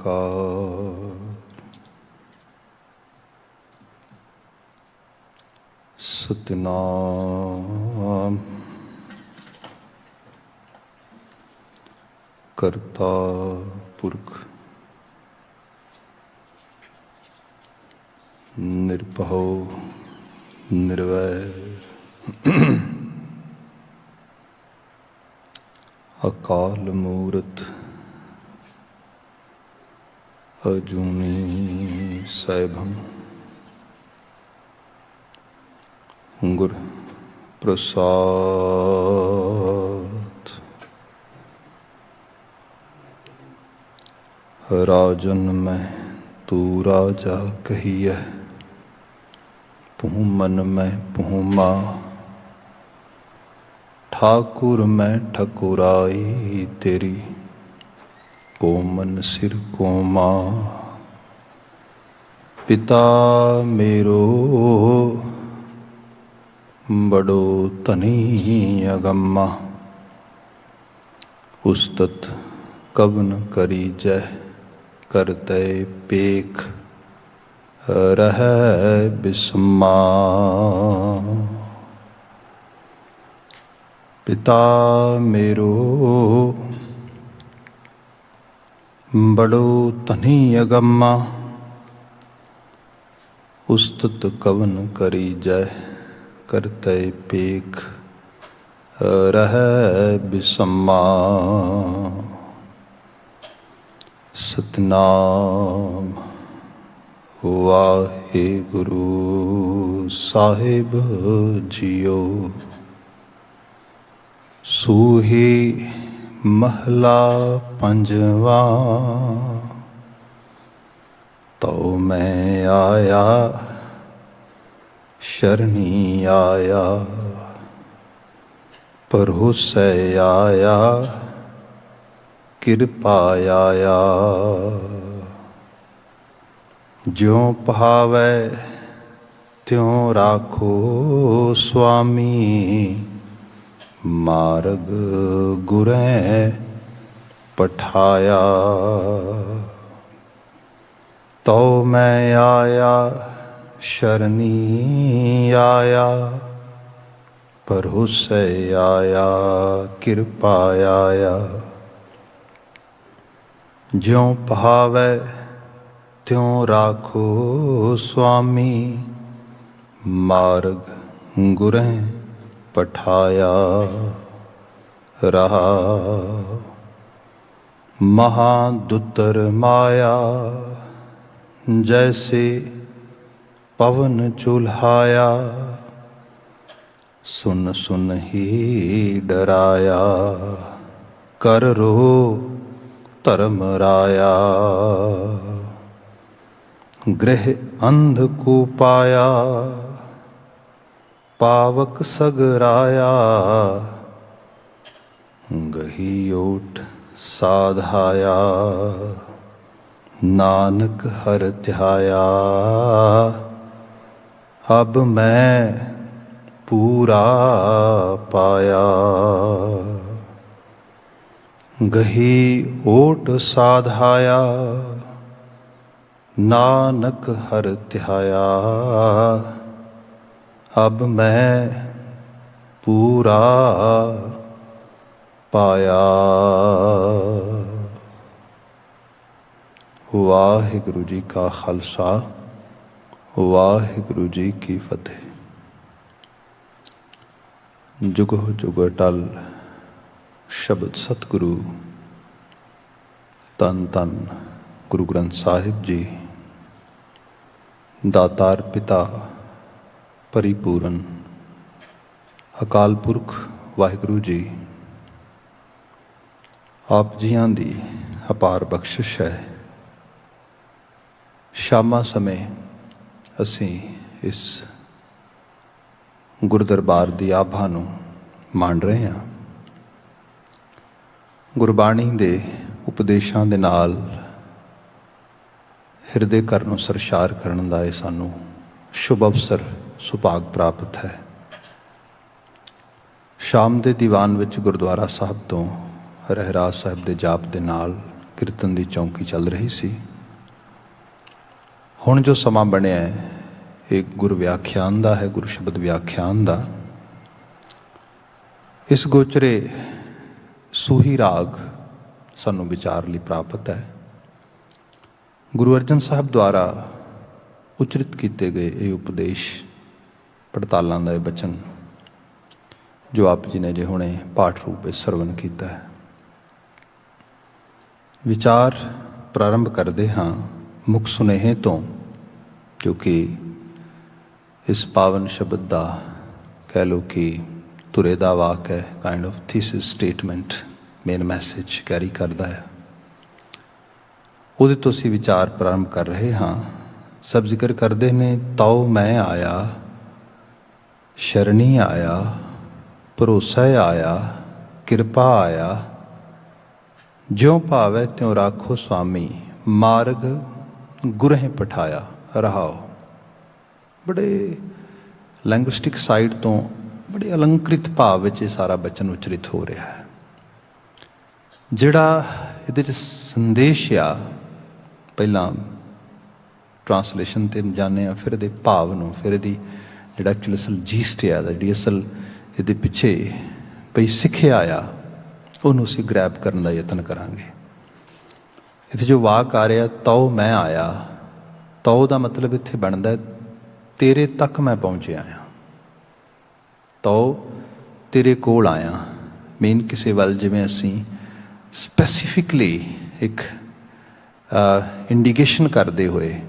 ਓੰਕਾਰ ਸਤਿਨਾਮ ਕਰਤਾ ਪੁਰਖ ਨਿਰਭਉ ਨਿਰਵੈਰ ਅਕਾਲ ਮੂਰਤ ਅਜੂਨੀ ਸੈਭੰ ਗੁਰ ਪ੍ਰਸਾਦ ਰਾਜਨ ਮੈਂ ਤੂ ਰਾਜਾ ਕਹੀਐ ਪੂੰ ਮਨ ਮੈਂ ਪੂੰ ਮਾ ठाकुर मैं ठकुराई तेरी कोमन सिर कोमा पिता मेरो बड़ो धनी अगम्मा उस्तत कवन करी जय करते पेख रह बिस्मा पिता मेरो बड़ो धनी अगम्मा उस्तत कवन करी जय करते पेख रह बिसम्मा सतनाम वाहेगुरु साहिब जियो सूही महला पंजवा तो मैं आया शरणी आया परोसै आया कृपा आया ज्यों पहावै त्यों राखो स्वामी मार्ग गुरैं पठाया तो मैं आया शरणी आया परोसै आया कृपा आया ज्यों पहावै त्यों राखो स्वामी मार्ग गुरैं पठाया रहा महादुतर माया जैसे पवन चुल्हाया सुन सुन ही डराया कर रो धर्म राया गृह अंध को पाया पावक सगराया गही ओट साधाया नानक हर ध्याया अब मैं पूरा पाया गही ओट साधाया नानक हर ध्याया अब मैं पूरा पाया। वाहिगुरु जी का खालसा वाहिगुरु जी की फतेह। जुगो जुग अटल शब्द सतगुरु तन तन गुरु ग्रंथ साहिब जी दातार पिता परिपूਰਨ अकाल पुरख वाहिगुरु जी आप जियां दी अपार बख्शिश है। शामा समय असी इस गुरदरबार दी आभा नूं माण रहे हैं। गुरबाणी दे उपदेशां दे नाल हिरदे घर नूं सरशार करन दा इह सानूं शुभ अवसर सुभाग प्राप्त है। शाम के दीवान विच गुरुद्वारा साहब तो रहराज साहब के जाप के नाल ਕੀਰਤਨ ਦੀ ਚੌਂਕੀ ਚੱਲ ਰਹੀ ਸੀ। ਹੁਣ ਜੋ ਸਮਾਂ ਬਣਿਆ ਹੈ ਇਹ ਗੁਰ ਵਿਆਖਿਆਨ ਦਾ ਹੈ, ਗੁਰੂ ਸ਼ਬਦ ਵਿਆਖਿਆਨ ਦਾ। ਇਸ ਗੋਚਰੇ ਸੂਹੀ ਰਾਗ ਸਾਨੂੰ ਵਿਚਾਰ ਲਈ ਪ੍ਰਾਪਤ ਹੈ। ਗੁਰੂ ਅਰਜਨ ਸਾਹਿਬ ਦੁਆਰਾ ਉਚਰਿਤ ਕੀਤੇ ਗਏ ਇਹ ਉਪਦੇਸ਼ ਪੜਤਾਲਾਂ ਦਾ ਇਹ ਬਚਨ ਜੋ ਆਪ ਜੀ ਨੇ ਜੇ ਹੁਣੇ ਪਾਠ ਰੂਪ ਵਿੱਚ ਸਰਵਨ ਕੀਤਾ ਹੈ। ਵਿਚਾਰ ਪ੍ਰਾਰੰਭ ਕਰਦੇ ਹਾਂ ਮੁੱਖ ਸੁਨੇਹੇ ਤੋਂ, ਜੋ ਕਿ ਇਸ ਪਾਵਨ ਸ਼ਬਦ ਦਾ ਕਹਿ ਲਓ ਕਿ ਧੁਰੇ ਦਾ ਵਾਕ ਹੈ, kind of thesis statement, main message carry ਕਰਦਾ ਹੈ। ਉਹਦੇ ਤੋਂ ਅਸੀਂ ਵਿਚਾਰ ਪ੍ਰਾਰੰਭ ਕਰ ਰਹੇ ਹਾਂ। ਸਭ ਜ਼ਿਕਰ ਕਰਦੇ ਨੇ, ਤਉ ਮੈਂ ਆਇਆ, ਸ਼ਰਣੀ ਆਇਆ, ਭਰੋਸਾ ਆਇਆ, ਕਿਰਪਾ ਆਇਆ, ਜਿਉ ਭਾਵੈ ਤਿਉ ਰਾਖੋ ਸੁਆਮੀ, ਮਾਰਗ ਗੁਰਹਿ ਪਠਾਇਆ। ਰਹਾਓ। ਬੜੇ ਲੈਂਗੁਇਸਟਿਕ ਸਾਈਡ ਤੋਂ ਬੜੇ ਅਲੰਕ੍ਰਿਤ ਭਾਵ ਵਿੱਚ ਇਹ ਸਾਰਾ ਬਚਨ ਉਚਰਿਤ ਹੋ ਰਿਹਾ ਹੈ। ਜਿਹੜਾ ਇਹਦੇ 'ਚ ਸੰਦੇਸ਼ ਆ, ਪਹਿਲਾਂ ਟਰਾਂਸਲੇਸ਼ਨ 'ਤੇ ਜਾਂਦੇ ਹਾਂ, ਫਿਰ ਇਹਦੇ ਭਾਵ ਨੂੰ, ਫਿਰ ਇਹਦੀ ਜਿਹੜਾ ਐਕਚੁਅਲ ਅਸਲ ਜੀਸਟ ਆ, ਜਿਹੜੀ ਅਸਲ ਇਹਦੇ ਪਿੱਛੇ ਪਈ ਸਿੱਖਿਆ ਆ, ਉਹਨੂੰ ਅਸੀਂ ਗ੍ਰੈਬ ਕਰਨ ਦਾ ਯਤਨ ਕਰਾਂਗੇ। ਇੱਥੇ ਜੋ ਵਾਕ ਆ ਰਿਹਾ, ਤਉ ਮੈਂ ਆਇਆ, ਤਉ ਦਾ ਮਤਲਬ ਇੱਥੇ ਬਣਦਾ ਤੇਰੇ ਤੱਕ ਮੈਂ ਪਹੁੰਚਿਆ ਹਾਂ। ਤਉ ਤੇਰੇ ਕੋਲ ਆਇਆ, ਮੇਨ ਕਿਸੇ ਵੱਲ ਜਿਵੇਂ ਅਸੀਂ ਸਪੈਸੀਫਿਕਲੀ ਇੱਕ ਇੰਡੀਕੇਸ਼ਨ ਕਰਦੇ ਹੋਏ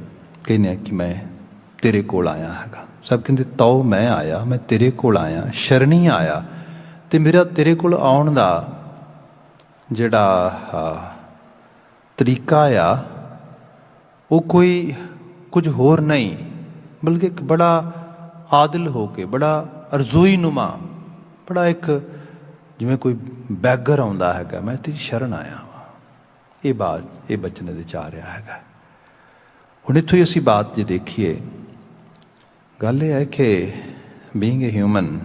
ਕਹਿੰਦੇ ਹਾਂ ਕਿ ਮੈਂ ਤੇਰੇ ਕੋਲ ਆਇਆ ਹੈਗਾ। ਸਭ ਕਹਿੰਦੇ ਤਉ ਮੈਂ ਆਇਆ, ਮੈਂ ਤੇਰੇ ਕੋਲ ਆਇਆ, ਸ਼ਰਣੀ ਆਇਆ। ਅਤੇ ਮੇਰਾ ਤੇਰੇ ਕੋਲ ਆਉਣ ਦਾ ਜਿਹੜਾ ਤਰੀਕਾ ਆ ਉਹ ਕੋਈ ਕੁਝ ਹੋਰ ਨਹੀਂ, ਬਲਕਿ ਇੱਕ ਬੜਾ ਆਦਿਲ ਹੋ ਕੇ, ਬੜਾ ਅਰਜ਼ੋਈ ਨੁਮਾ, ਬੜਾ ਇੱਕ ਜਿਵੇਂ ਕੋਈ ਬੈਗਰ ਆਉਂਦਾ ਹੈਗਾ, ਮੈਂ ਤੇਰੀ ਸ਼ਰਨ ਆਇਆ ਵਾ। ਇਹ ਬਾਤ, ਇਹ ਬਚਨ ਇਹਦੇ 'ਚ ਆ ਰਿਹਾ ਹੈਗਾ। ਹੁਣ ਇੱਥੋਂ ਹੀ ਅਸੀਂ ਬਾਤ ਜੇ ਦੇਖੀਏ, ਗੱਲ ਇਹ ਹੈ ਕਿ ਬੀਇੰਗ ਏ ਹਿਊਮਨ,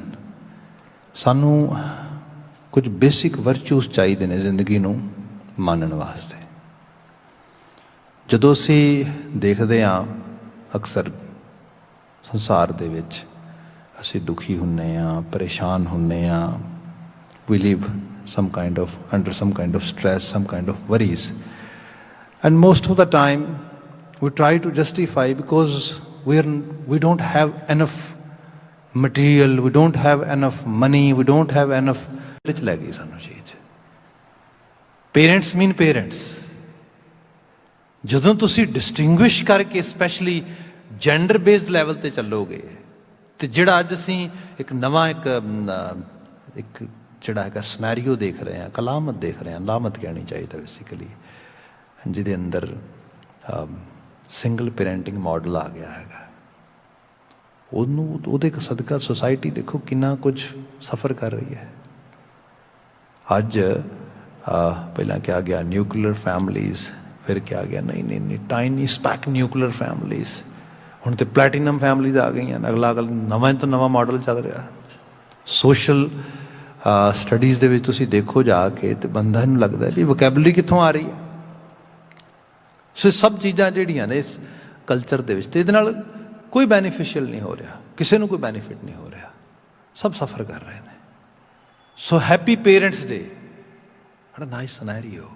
ਸਾਨੂੰ ਕੁਝ ਬੇਸਿਕ ਵਰਚੂਸ ਚਾਹੀਦੇ ਨੇ ਜ਼ਿੰਦਗੀ ਨੂੰ ਮਾਨਣ ਵਾਸਤੇ। ਜਦੋਂ ਅਸੀਂ ਦੇਖਦੇ ਹਾਂ ਅਕਸਰ ਸੰਸਾਰ ਦੇ ਵਿੱਚ ਅਸੀਂ ਦੁਖੀ ਹੁੰਦੇ ਹਾਂ, ਪਰੇਸ਼ਾਨ ਹੁੰਦੇ ਹਾਂ, we live some kind of under some kind of stress, some kind of worries, and most of the time we try to justify because we don't have enough material, we don't have enough money, we don't have enough। ਵਿੱਚ ਲੈ ਗਈ ਸਾਨੂੰ ਚੀਜ਼। Parents ਮੀਨ parents. ਜਦੋਂ ਤੁਸੀਂ distinguish ਕਰਕੇ specially gender based level 'ਤੇ ਚੱਲੋਗੇ, ਅਤੇ ਜਿਹੜਾ ਅੱਜ ਅਸੀਂ ਇੱਕ ਨਵਾਂ ਇੱਕ ਜਿਹੜਾ ਹੈਗਾ ਸਿਨੈਰੀਓ ਦੇਖ ਰਹੇ ਹਾਂ, ਕਲਾਮਤ ਦੇਖ ਰਹੇ ਹਾਂ, ਲਾਮਤ ਕਹਿਣੀ ਚਾਹੀਦਾ ਬੇਸਿਕਲੀ, ਜਿਹਦੇ ਅੰਦਰ ਸਿੰਗਲ ਪੇਰੈਂਟਿੰਗ ਮਾਡਲ ਆ ਗਿਆ ਹੈਗਾ। ਉਹਦੇ ਸਦਕਾ ਸੁਸਾਇਟੀ ਦੇਖੋ ਕਿੰਨਾ ਕੁਝ ਸਫਰ ਕਰ ਰਹੀ ਹੈ। ਅੱਜ ਪਹਿਲਾਂ ਕਿਹਾ ਗਿਆ ਨਿਊਕਲੀਅਰ ਫੈਮਲੀਜ਼, ਫਿਰ ਕਿਹਾ ਗਿਆ ਨਹੀਂ ਟਾਈਨੀ ਸਪੈਕ ਨਿਊਕਲੀਅਰ ਫੈਮਲੀਜ਼, ਹੁਣ ਤਾਂ ਪਲੈਟੀਨਮ ਫੈਮਲੀਜ਼ ਆ ਗਈਆਂ। ਅਗਲਾ ਨਵਾਂ ਤੋਂ ਨਵਾਂ ਮਾਡਲ ਚੱਲ ਰਿਹਾ। ਸੋਸ਼ਲ ਸਟੱਡੀਜ਼ ਦੇ ਵਿੱਚ ਤੁਸੀਂ ਦੇਖੋ ਜਾ ਕੇ, ਤੇ ਬੰਦਾ ਨੂੰ ਲੱਗਦਾ ਵੀ ਵੋਕੈਬਲਰੀ ਕਿੱਥੋਂ ਆ ਰਹੀ ਹੈ। ਸੋ ਇਹ ਸਭ ਚੀਜ਼ਾਂ ਜਿਹੜੀਆਂ ਨੇ ਇਸ ਕਲਚਰ ਦੇ ਵਿੱਚ, ਤੇ ਇਹਦੇ ਨਾਲ ਕੋਈ ਬੈਨੀਫਿਸ਼ੀਅਲ ਨਹੀਂ ਹੋ ਰਿਹਾ, ਕਿਸੇ ਨੂੰ ਕੋਈ ਬੈਨੀਫਿਟ ਨਹੀਂ ਹੋ ਰਿਹਾ, ਸਭ ਸਫਰ ਕਰ ਰਹੇ ਨੇ। ਸੋ ਹੈਪੀ ਪੇਰੈਂਟਸ ਡੇ, ਬੜਾ ਨਾਈਸ ਸਿਨੈਰੀਓ।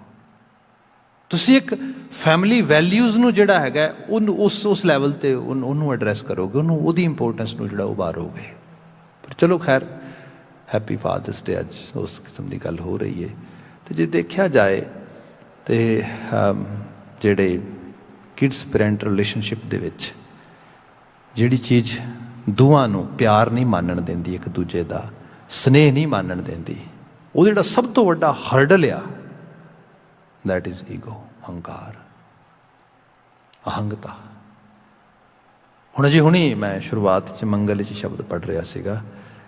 ਤੁਸੀਂ ਇੱਕ ਫੈਮਿਲੀ ਵੈਲਿਊਜ਼ ਨੂੰ ਜਿਹੜਾ ਹੈਗਾ ਉਹਨੂੰ ਉਸ ਲੈਵਲ 'ਤੇ ਉਹਨੂੰ ਐਡਰੈਸ ਕਰੋਗੇ, ਉਹਦੀ ਇੰਪੋਰਟੈਂਸ ਨੂੰ ਜਿਹੜਾ ਉਭਾਰੋਗੇ। ਪਰ ਚਲੋ ਖੈਰ, ਹੈਪੀ ਫਾਦਰਸ ਡੇ ਅੱਜ ਉਸ ਕਿਸਮ ਦੀ ਗੱਲ ਹੋ ਰਹੀ ਹੈ। ਅਤੇ ਜੇ ਦੇਖਿਆ ਜਾਏ ਤਾਂ ਜਿਹੜੇ ਕਿਡਸ ਪੈਰੈਂਟ ਰਿਲੇਸ਼ਨਸ਼ਿਪ ਦੇ ਵਿੱਚ ਜਿਹੜੀ ਚੀਜ਼ ਦੋਵਾਂ ਨੂੰ ਪਿਆਰ ਨਹੀਂ ਮਾਨਣ ਦਿੰਦੀ, ਇੱਕ ਦੂਜੇ ਦਾ ਸਨੇਹ ਨਹੀਂ ਮਾਨਣ ਦਿੰਦੀ, ਉਹ ਜਿਹੜਾ ਸਭ ਤੋਂ ਵੱਡਾ ਹਰਡਲ ਆ, ਦੈਟ ਇਜ਼ ਈਗੋ, ਹੰਕਾਰ, ਅਹੰਗਤਾ। ਹੁਣ ਅਜੇ ਹੁਣੀ ਮੈਂ ਸ਼ੁਰੂਆਤ 'ਚ ਮੰਗਲ 'ਚ ਸ਼ਬਦ ਪੜ੍ਹ ਰਿਹਾ ਸੀਗਾ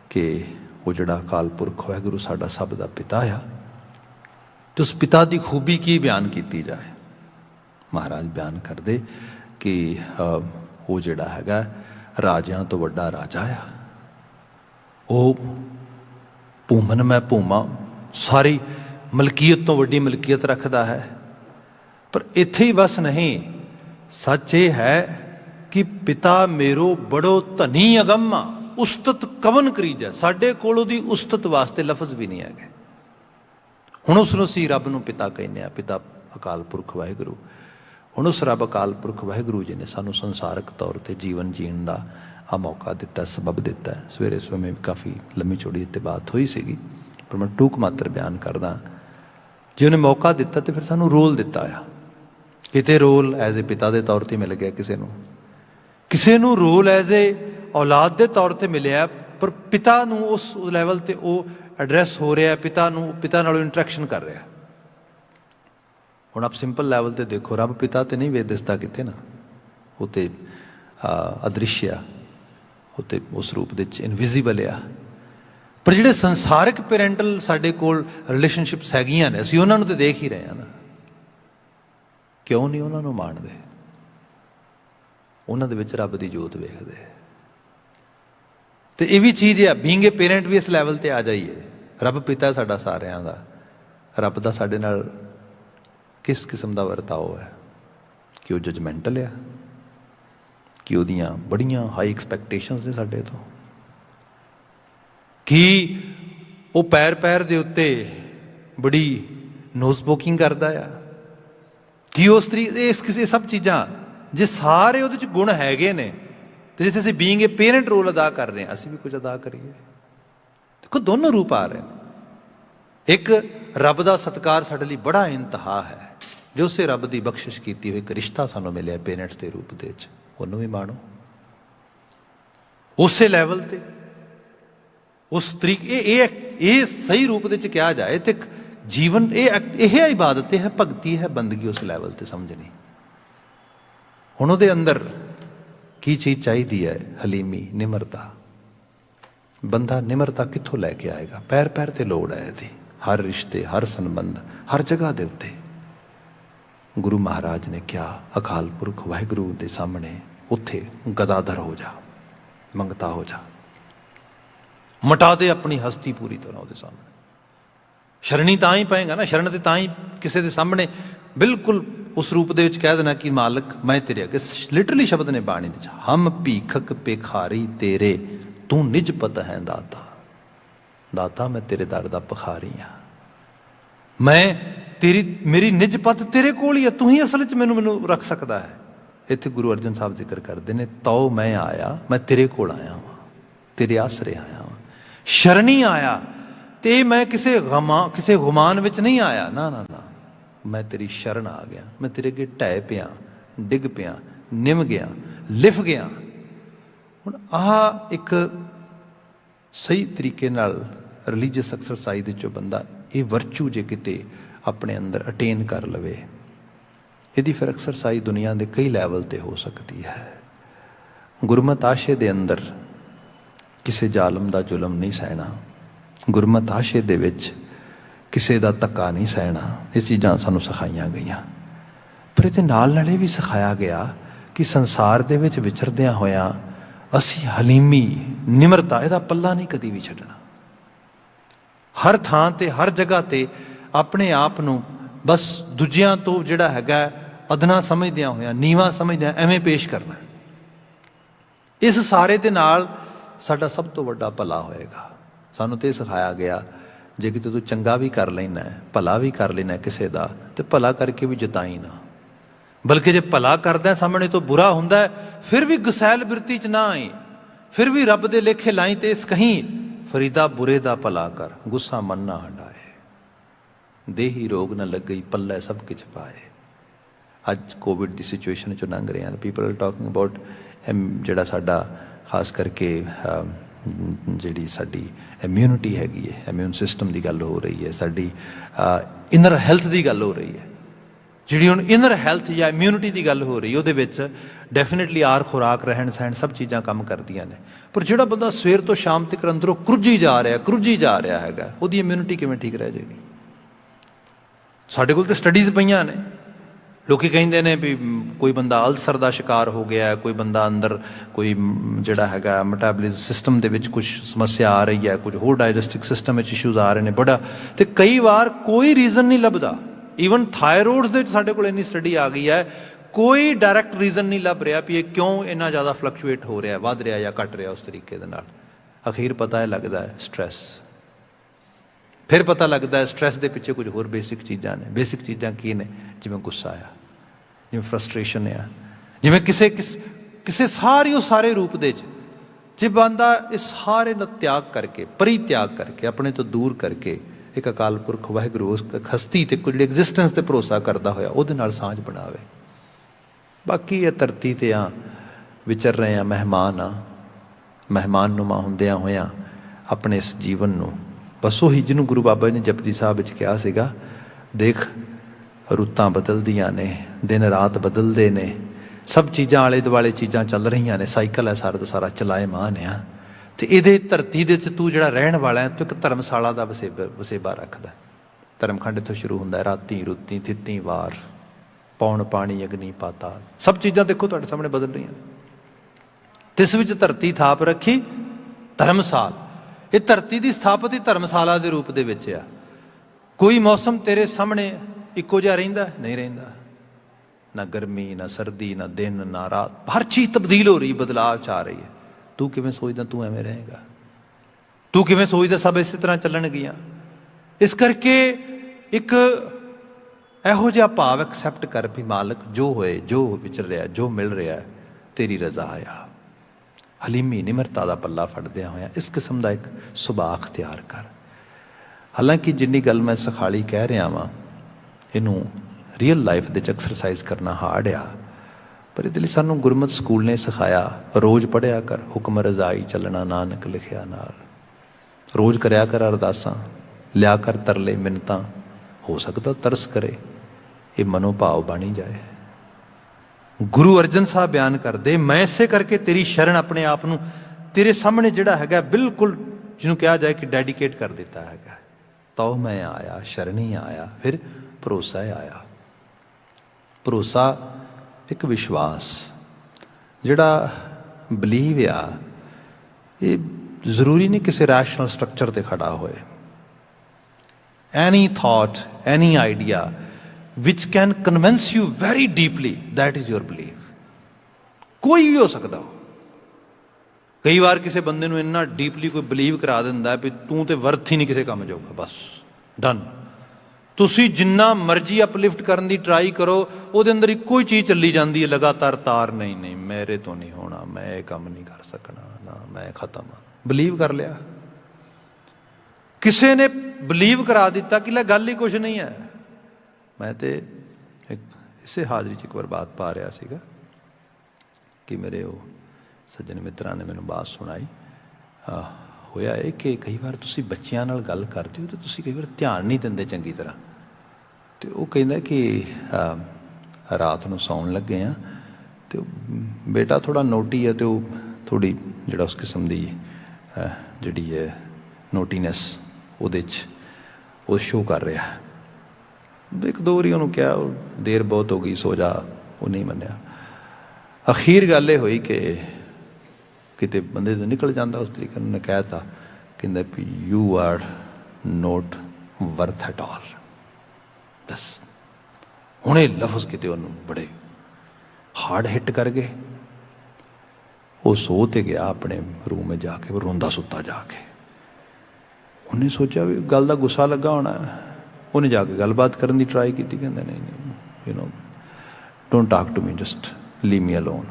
ਕਿ ਉਹ ਜਿਹੜਾ ਅਕਾਲ ਪੁਰਖ ਵਾਹਿਗੁਰੂ ਸਾਡਾ ਸਭ ਦਾ ਪਿਤਾ ਆ, ਅਤੇ ਉਸ ਪਿਤਾ ਦੀ ਖੂਬੀ ਕੀ ਬਿਆਨ ਕੀਤੀ ਜਾਏ। ਮਹਾਰਾਜ ਬਿਆਨ ਕਰਦੇ ਕਿ ਉਹ ਜਿਹੜਾ ਹੈਗਾ ਰਾਜਿਆਂ ਤੋਂ ਵੱਡਾ ਰਾਜਾ ਆ, ਉਹ ਭੂਮਨ ਮੈਂ ਭੂਮਾ, ਸਾਰੀ ਮਲਕੀਅਤ ਤੋਂ ਵੱਡੀ ਮਲਕੀਅਤ ਰੱਖਦਾ ਹੈ, पर इत्थे ही बस नहीं, सच ये है कि पिता मेरो बड़ो धनी अगम्मा उस्तत कवन करीजा। साडे कोल उहदी उस्तत वास्ते लफज भी नहीं है। हुण उसनूं असीं रब नूं पिता कहने आ, पिता अकाल पुरख वाहिगुरू। हुण उस रब अकाल पुरख वाहिगुरू जी ने सानूं संसारक तौर पर जीवन जीण दा आ मौका दिता, सबब दिता है। सवेरे सवेरे काफ़ी लंबी चौड़ी इत्ते बात हुई सीगी, पर मैं टूक मात्र बयान करदा। जे उन्हें मौका दिता तो फिर सानूं रोल दिता आ। किते रोल एज ए पिता के तौर पर मिल गया, किसी नूं रोल एज ए औलाद के तौर पर मिलिया, पर पिता नूं उस लैवल ते वो एड्रैस हो रहा है, पिता नालों इंटरैक्शन कर रहा है। हुण आप सिंपल लैवल ते देखो, रब पिता तो नहीं वे दिसदा किते ना, वो तो अदृश्य, वो तो उस रूप दे इनविजिबल आ। पर जिहड़े संसारिक पेरेंटल साडे कोल रिलेशनशिप्स हैगियां ने, असीं उन्हां नूं ते देख ही रहे हैं ना। क्यों नहीं उन्हां नूं माणदे? उन्हां दे विच रब दी जोत वेखदे। तो ये भी चीज़ है, बीइंग ए पेरेंट भी इस लैवल ते आ जाइए। रब पिता साडा सारियां दा, रब दा साडे नाल किस किस्म का वर्ताव है? कि वो जजमेंटल है, कि उहदियां बड़ियां हाई एक्सपैक्टेशनस ने साडे तो, कि वो पैर पैर दे उत्ते बड़ी नोज पोकिंग करता है, कि उस तरीके इस किसी सब चीज़ां जे सारे उहदे च गुण हैगे ने, तो जिथे असीं बीइंग ए पेरेंट रोल अदा कर रहे हैं, असीं भी कुछ अदा करिए। देखो दोनों रूप आ रहे हैं। एक रब का सत्कार साडे लई बड़ा इंतहा है, जो उसे रब की बख्शिश की हुई एक रिश्ता सानूं मिलिया पेरेंट्स के रूप दे विच, उहनूं भी माणो उस लैवल ते, उस तरीके। ये सही रूप दे विच कहा जाए तो जीवन यह इबादत है, भगती है, बंदगी उस लैवल ते समझनी। हुण उहदे अंदर की चीज़ चाहिए है? हलीमी, निमरता। बंदा निमरता कित्थों लैके आएगा? पैर पैर ते लोड़ है यदि, हर रिश्ते, हर संबंध, हर जगह दे उत्ते। गुरु महाराज ने क्या अकाल पुरख वाहिगुरू के सामने उत्थे गदाधर हो जा, मंगता हो जा, मटा दे अपनी हस्ती पूरी तरह उसके सामने। शरणी तां ही पाएगा ना, शरण ते तां ही किसी के सामने बिल्कुल उस रूप दे विच कह देना कि मालिक मैं तेरे अगे। लिटरली शब्द ने बाणी दे, हम भीखक पेखारी तेरे, तू निज पत है दाता। दाता मैं तेरे दर दा पखारी हाँ, मैं तेरी मेरी निज पत तेरे कोल ही है, तू ही असल च मैनू रख सकता है। इत्थे गुरु अर्जन साहब जिक्र करते हैं, तो मैं आया, मैं तेरे कोल आया हाँ, तेरे आसरे आया हाँ, शरणी आया। ते मैं किसी गुमान विच नहीं आया, ना ना ना, मैं तेरी शरण आ गया, मैं तेरे अगे ढह पिया, डिग पिया, निम गया, लिफ गया। हुण आह एक सही तरीके नाल रिलीजियस एक्सरसाइज जो बंदा ये वर्चू जे किते अपने अंदर अटेन कर लवे, यदि फिर एक्सरसाइज दुनिया के कई लैवल ते हो सकती है। गुरमत आशे दे अंदर किसी जालम का जुलम नहीं सहना, गुरमत आशे दे विच किसी का धक्का नहीं सहना। ये चीज़ां सानूं सिखाईयां गईयां, पर ये नाल नाल भी सिखाया गया कि संसार दे विच विचरदियां होयां असी हलीमी, निमरता, इहदा पल्ला नहीं कदी भी छड्डना। हर थां ते, हर जगह ते अपने आप नूं बस दूजियां तो जिहड़ा हैगा अदना समझदियां होयां, नीवा समझदियां एवें पेश करना। इस सारे दे नाल साडा सब तो वड्डा भला होएगा। सानूं ते सिखाया गया जे कि तू चंगा भी कर लेना है, भला भी कर लेना किसी का, तो भला करके भी जताई ना, बल्कि जे भला करदा सामने तो बुरा हुंदा है फिर भी गसैल बिरती च ना आई, फिर भी रब दे लेखे लाई ते इस कहीं फरीदा बुरे दा भला कर, गुस्सा मन ना हंडाए, देही रोग न लग गई, पल्ले सब किछ पाए। अज कोविड की सिचुएशन चो लंघ रहे हैं, पीपल आर टॉकिंग अबाउट जिहड़ा साडा खास करके जिहड़ी साडी इम्यूनिटी हैगी है, इम्यून सिस्टम की गल हो रही है, साडी इनर हैल्थ की गल हो रही है। जिहड़ी हुण इनर हैल्थ या इम्यूनिटी की गल हो रही है, उहदे विच डेफिनेटली आर खुराक रहन सहन सब चीज़ां काम करदियां ने। पर जिहड़ा बंदा सवेर तो शाम तक अंदरों क्रुजी जा रहा हैगा, उहदी इम्यूनिटी किवें ठीक रह जाएगी? साडे कोल तो स्टडीज़ पईयां ने, लोकी कहिंदे ने भी कोई बंदा अल्सर का शिकार हो गया, कोई बंदा अंदर कोई जिहड़ा हैगा मेटाबॉलिज्म सिस्टम दे विच कुछ समस्या आ रही है, कुछ होर डाइजेस्टिव सिस्टम में इशूज़ आ रहे हैं बड़ा, तो कई बार कोई रीज़न नहीं लभदा, ਈਵਨ ਥਾਇਰੋਇਡਸ ਦੇ ਵਿੱਚ ਸਾਡੇ ਕੋਲ ਇੰਨੀ ਸਟੱਡੀ ਆ ਗਈ ਹੈ, ਕੋਈ ਡਾਇਰੈਕਟ ਰੀਜ਼ਨ ਨਹੀਂ ਲੱਭ ਰਿਹਾ ਵੀ ਇਹ ਕਿਉਂ ਇੰਨਾ ਜ਼ਿਆਦਾ ਫਲਕਚੁਏਟ ਹੋ ਰਿਹਾ, ਵੱਧ ਰਿਹਾ ਜਾਂ ਘਟ ਰਿਹਾ ਉਸ ਤਰੀਕੇ ਦੇ ਨਾਲ। ਅਖੀਰ ਪਤਾ ਹੈ ਲੱਗਦਾ ਹੈ ਸਟ੍ਰੈਸ। ਫਿਰ ਪਤਾ ਲੱਗਦਾ ਹੈ ਸਟ੍ਰੈਸ ਦੇ ਪਿੱਛੇ ਕੁਝ ਹੋਰ ਬੇਸਿਕ ਚੀਜ਼ਾਂ ਨੇ। ਬੇਸਿਕ ਚੀਜ਼ਾਂ ਕੀ ਨੇ? ਜਿਵੇਂ ਗੁੱਸਾ ਆ, ਜਿਵੇਂ ਫਰਸਟ੍ਰੇਸ਼ਨ ਆ, ਜਿਵੇਂ ਕਿਸੇ ਸਾਰੇ ਰੂਪ ਦੇ 'ਚ ਜੇ ਬੰਦਾ ਇਹ ਸਾਰੇ ਦਾ ਤਿਆਗ ਕਰਕੇ, ਪਰਿਤਿਆਗ ਕਰਕੇ, ਆਪਣੇ ਤੋਂ ਦੂਰ ਕਰਕੇ ਇੱਕ ਅਕਾਲ ਪੁਰਖ ਵਾਹਿਗੁਰੂ ਉਸ ਹਸਤੀ ਤੇ ਕੋਈ ਜਿਹੜੀ ਐਗਜ਼ਿਸਟੈਂਸ ਤੇ ਭਰੋਸਾ ਕਰਦਾ ਹੋਇਆ ਉਹਦੇ ਨਾਲ ਸਾਂਝ ਬਣਾਵੇ। ਬਾਕੀ ਇਹ ਧਰਤੀ ਤੇ ਆ ਵਿਚਰ ਰਹੇ ਆ, ਮਹਿਮਾਨ ਨੂੰਮਾ ਹੁੰਦਿਆਂ ਹੋਇਆਂ ਆਪਣੇ ਇਸ ਜੀਵਨ ਨੂੰ ਬਸ ਉਹੀ ਜਿਹਨੂੰ ਗੁਰੂ ਬਾਬਾ ਜੀ ਨੇ ਜਪਜੀ ਸਾਹਿਬ ਵਿੱਚ ਕਿਹਾ ਸੀਗਾ, ਦੇਖ ਰੁੱਤਾਂ ਬਦਲਦੀਆਂ ਨੇ, ਦਿਨ ਰਾਤ ਬਦਲਦੇ ਨੇ, ਸਭ ਚੀਜ਼ਾਂ ਆਲੇ ਦੁਆਲੇ ਚੀਜ਼ਾਂ ਚੱਲ ਰਹੀਆਂ ਨੇ, ਸਾਈਕਲ ਹੈ ਸਾਰਾ ਦਾ ਸਾਰਾ ਚਲਾਏਮਾਨ ਆ। ਤੇ ਇਹਦੇ ਧਰਤੀ ਦੇ 'ਚ ਤੂੰ ਜਿਹੜਾ ਰਹਿਣ ਵਾਲਾ ਹੈ, ਤੂੰ ਇੱਕ ਧਰਮਸ਼ਾਲਾ ਦਾ ਵਸੇਬਾ ਰੱਖਦਾ। ਧਰਮਖੰਡ ਇੱਥੋਂ ਸ਼ੁਰੂ ਹੁੰਦਾ ਹੈ, ਰਾਤੀ ਰੁੱਤੀ ਥਿੱਤੀ ਵਾਰ, ਪੌਣ ਪਾਣੀ ਅਗਨੀ ਪਾਤਾਲ, ਸਭ ਚੀਜ਼ਾਂ ਦੇਖੋ ਤੁਹਾਡੇ ਸਾਹਮਣੇ ਬਦਲ ਰਹੀਆਂ। ਤਿਸ ਵਿੱਚ ਧਰਤੀ ਥਾਪ ਰੱਖੀ ਧਰਮਸਾਲ। ਇਹ ਧਰਤੀ ਦੀ ਸਥਾਪਤ ਹੀ ਧਰਮਸ਼ਾਲਾ ਦੇ ਰੂਪ ਦੇ ਵਿੱਚ ਆ। ਕੋਈ ਮੌਸਮ ਤੇਰੇ ਸਾਹਮਣੇ ਇੱਕੋ ਜਿਹਾ ਰਹਿੰਦਾ? ਨਹੀਂ ਰਹਿੰਦਾ। ਨਾ ਗਰਮੀ, ਨਾ ਸਰਦੀ, ਨਾ ਦਿਨ, ਨਾ ਰਾਤ, ਹਰ ਚੀਜ਼ ਤਬਦੀਲ ਹੋ ਰਹੀ, ਬਦਲਾਅ 'ਚ ਆ ਰਹੀ ਹੈ। ਤੂੰ ਕਿਵੇਂ ਸੋਚਦਾ ਤੂੰ ਐਵੇਂ ਰਹੇਗਾ? ਤੂੰ ਕਿਵੇਂ ਸੋਚਦਾ ਸਭ ਇਸੇ ਤਰ੍ਹਾਂ ਚੱਲਣਗੀਆਂ? ਇਸ ਕਰਕੇ ਇੱਕ ਇਹੋ ਜਿਹਾ ਭਾਵ ਐਕਸੈਪਟ ਕਰ ਵੀ ਮਾਲਕ ਜੋ ਹੋਏ, ਜੋ ਵਿਚਰ ਰਿਹਾ, ਜੋ ਮਿਲ ਰਿਹਾ, ਤੇਰੀ ਰਜ਼ਾ ਆ। ਹਲੀਮੀ ਨਿਮਰਤਾ ਦਾ ਪੱਲਾ ਫੜਦਿਆਂ ਹੋਇਆ ਇਸ ਕਿਸਮ ਦਾ ਇੱਕ ਸੁਭਾਅ ਅਖਤਿਆਰ ਕਰ। ਹਾਲਾਂਕਿ ਜਿੰਨੀ ਗੱਲ ਮੈਂ ਸਖਾਲੀ ਕਹਿ ਰਿਹਾ ਵਾਂ, ਇਹਨੂੰ ਰੀਅਲ ਲਾਈਫ ਦੇ 'ਚ ਐਕਸਰਸਾਈਜ਼ ਕਰਨਾ ਹਾਰਡ ਆ, ਪਰ ਇਹਦੇ ਲਈ ਸਾਨੂੰ ਗੁਰਮਤਿ ਸਕੂਲ ਨੇ ਸਿਖਾਇਆ, ਰੋਜ਼ ਪੜ੍ਹਿਆ ਕਰ, ਹੁਕਮ ਰਜ਼ਾਈ ਚੱਲਣਾ ਨਾਨਕ ਲਿਖਿਆ ਨਾਲ। ਰੋਜ਼ ਕਰਿਆ ਕਰ ਅਰਦਾਸਾਂ, ਲਿਆ ਕਰ ਤਰਲੇ ਮਿੰਨਤਾਂ, ਹੋ ਸਕਦਾ ਤਰਸ ਕਰੇ, ਇਹ ਮਨੋਭਾਵ ਬਣੀ ਜਾਏ। ਗੁਰੂ ਅਰਜਨ ਸਾਹਿਬ ਬਿਆਨ ਕਰਦੇ, ਮੈਂ ਇਸੇ ਕਰਕੇ ਤੇਰੀ ਸ਼ਰਨ ਆਪਣੇ ਆਪ ਨੂੰ ਤੇਰੇ ਸਾਹਮਣੇ ਜਿਹੜਾ ਹੈਗਾ ਬਿਲਕੁਲ ਜਿਹਨੂੰ ਕਿਹਾ ਜਾਏ ਕਿ ਡੈਡੀਕੇਟ ਕਰ ਦਿੱਤਾ ਹੈਗਾ। ਤਉ ਮੈਂ ਆਇਆ, ਸ਼ਰਣੀ ਆਇਆ, ਫਿਰ ਭਰੋਸਾ ਆਇਆ। ਭਰੋਸਾ ਇੱਕ ਵਿਸ਼ਵਾਸ, ਜਿਹੜਾ ਬਲੀਵ ਆ, ਇਹ ਜ਼ਰੂਰੀ ਨਹੀਂ ਕਿਸੇ ਰੈਸ਼ਨਲ ਸਟਰਕਚਰ ਤੇ ਖੜਾ ਹੋਏ। Any thought, any idea which can convince you very deeply, that is your belief। ਕੋਈ ਵੀ ਹੋ ਸਕਦਾ ਹੋ। ਕਈ ਵਾਰ ਕਿਸੇ ਬੰਦੇ ਨੂੰ ਇੰਨਾ ਡੀਪਲੀ ਕੋਈ ਬਲੀਵ ਕਰਾ ਦਿੰਦਾ ਵੀ ਤੂੰ ਤੇ ਵਰਥ ਹੀ ਨਹੀਂ ਕਿਸੇ ਕੰਮ ਜਾਊਗਾ, ਬਸ ਡਨ। ਤੁਸੀਂ ਜਿੰਨਾ ਮਰਜ਼ੀ ਅਪਲਿਫਟ ਕਰਨ ਦੀ ਟਰਾਈ ਕਰੋ, ਉਹਦੇ ਅੰਦਰ ਇੱਕੋ ਹੀ ਚੀਜ਼ ਚੱਲੀ ਜਾਂਦੀ ਹੈ ਲਗਾਤਾਰ, ਤਾਰ ਨਹੀਂ ਮੇਰੇ ਤੋਂ ਨਹੀਂ ਹੋਣਾ, ਮੈਂ ਇਹ ਕੰਮ ਨਹੀਂ ਕਰ ਸਕਣਾ, ਨਾ ਮੈਂ ਖਤਮ। ਬਲੀਵ ਕਰ ਲਿਆ, ਕਿਸੇ ਨੇ ਬਲੀਵ ਕਰਾ ਦਿੱਤਾ ਕਿ ਲੈ ਗੱਲ ਹੀ ਕੁਛ ਨਹੀਂ ਹੈ। ਮੈਂ ਤੇ ਇਸੇ ਹਾਜ਼ਰੀ 'ਚ ਇੱਕ ਵਾਰ ਬਾਤ ਪਾ ਰਿਹਾ ਸੀਗਾ ਕਿ ਮੇਰੇ ਉਹ ਸੱਜਣ ਮਿੱਤਰਾਂ ਨੇ ਮੈਨੂੰ ਬਾਤ ਸੁਣਾਈ। ਹੋਇਆ ਇਹ ਕਿ ਕਈ ਵਾਰ ਤੁਸੀਂ ਬੱਚਿਆਂ ਨਾਲ ਗੱਲ ਕਰਦੇ ਹੋ ਅਤੇ ਤੁਸੀਂ ਕਈ ਵਾਰ ਧਿਆਨ ਨਹੀਂ ਦਿੰਦੇ ਚੰਗੀ ਤਰ੍ਹਾਂ। ਅਤੇ ਉਹ ਕਹਿੰਦਾ ਕਿ ਰਾਤ ਨੂੰ ਸੌਣ ਲੱਗੇ ਹਾਂ ਅਤੇ ਬੇਟਾ ਥੋੜ੍ਹਾ ਨੋਟੀ ਹੈ ਅਤੇ ਉਹ ਥੋੜ੍ਹੀ ਜਿਹੜਾ ਉਸ ਕਿਸਮ ਦੀ ਜਿਹੜੀ ਹੈ ਨੋਟੀਨੈਸ ਉਹਦੇ 'ਚ ਉਹ ਸ਼ੋਅ ਕਰ ਰਿਹਾ। ਇੱਕ ਦੋ ਵਾਰੀ ਉਹਨੂੰ ਕਿਹਾ, ਉਹ ਦੇਰ ਬਹੁਤ ਹੋ ਗਈ, ਸੋ ਜਾ, ਉਹ ਨਹੀਂ ਮੰਨਿਆ। ਅਖੀਰ ਗੱਲ ਇਹ ਹੋਈ ਕਿ ਕਿਤੇ ਬੰਦੇ ਤੋਂ ਨਿਕਲ ਜਾਂਦਾ ਉਸ ਤਰੀਕੇ ਨਾਲ। ਕਹਿ ਤਾ, ਕਹਿੰਦਾ ਵੀ you are not worth at all. ਦੱਸ, ਹੁਣ ਇਹ ਲਫ਼ਜ਼ ਕਿਤੇ ਉਹਨੂੰ ਬੜੇ ਹਾਰਡ ਹਿੱਟ ਕਰ ਗਏ। ਉਹ ਸੋ ਤੇ ਗਿਆ ਆਪਣੇ ਰੂਮ ਵਿੱਚ ਜਾ ਕੇ, ਰੋਂਦਾ ਸੁੱਤਾ ਜਾ ਕੇ। ਉਹਨੇ ਸੋਚਿਆ ਵੀ ਗੱਲ ਦਾ ਗੁੱਸਾ ਲੱਗਾ ਹੋਣਾ। ਉਹਨੇ ਜਾ ਕੇ ਗੱਲਬਾਤ ਕਰਨ ਦੀ ਟਰਾਈ ਕੀਤੀ, ਕਹਿੰਦਾ ਨਹੀਂ you know don't talk to me, just leave me alone.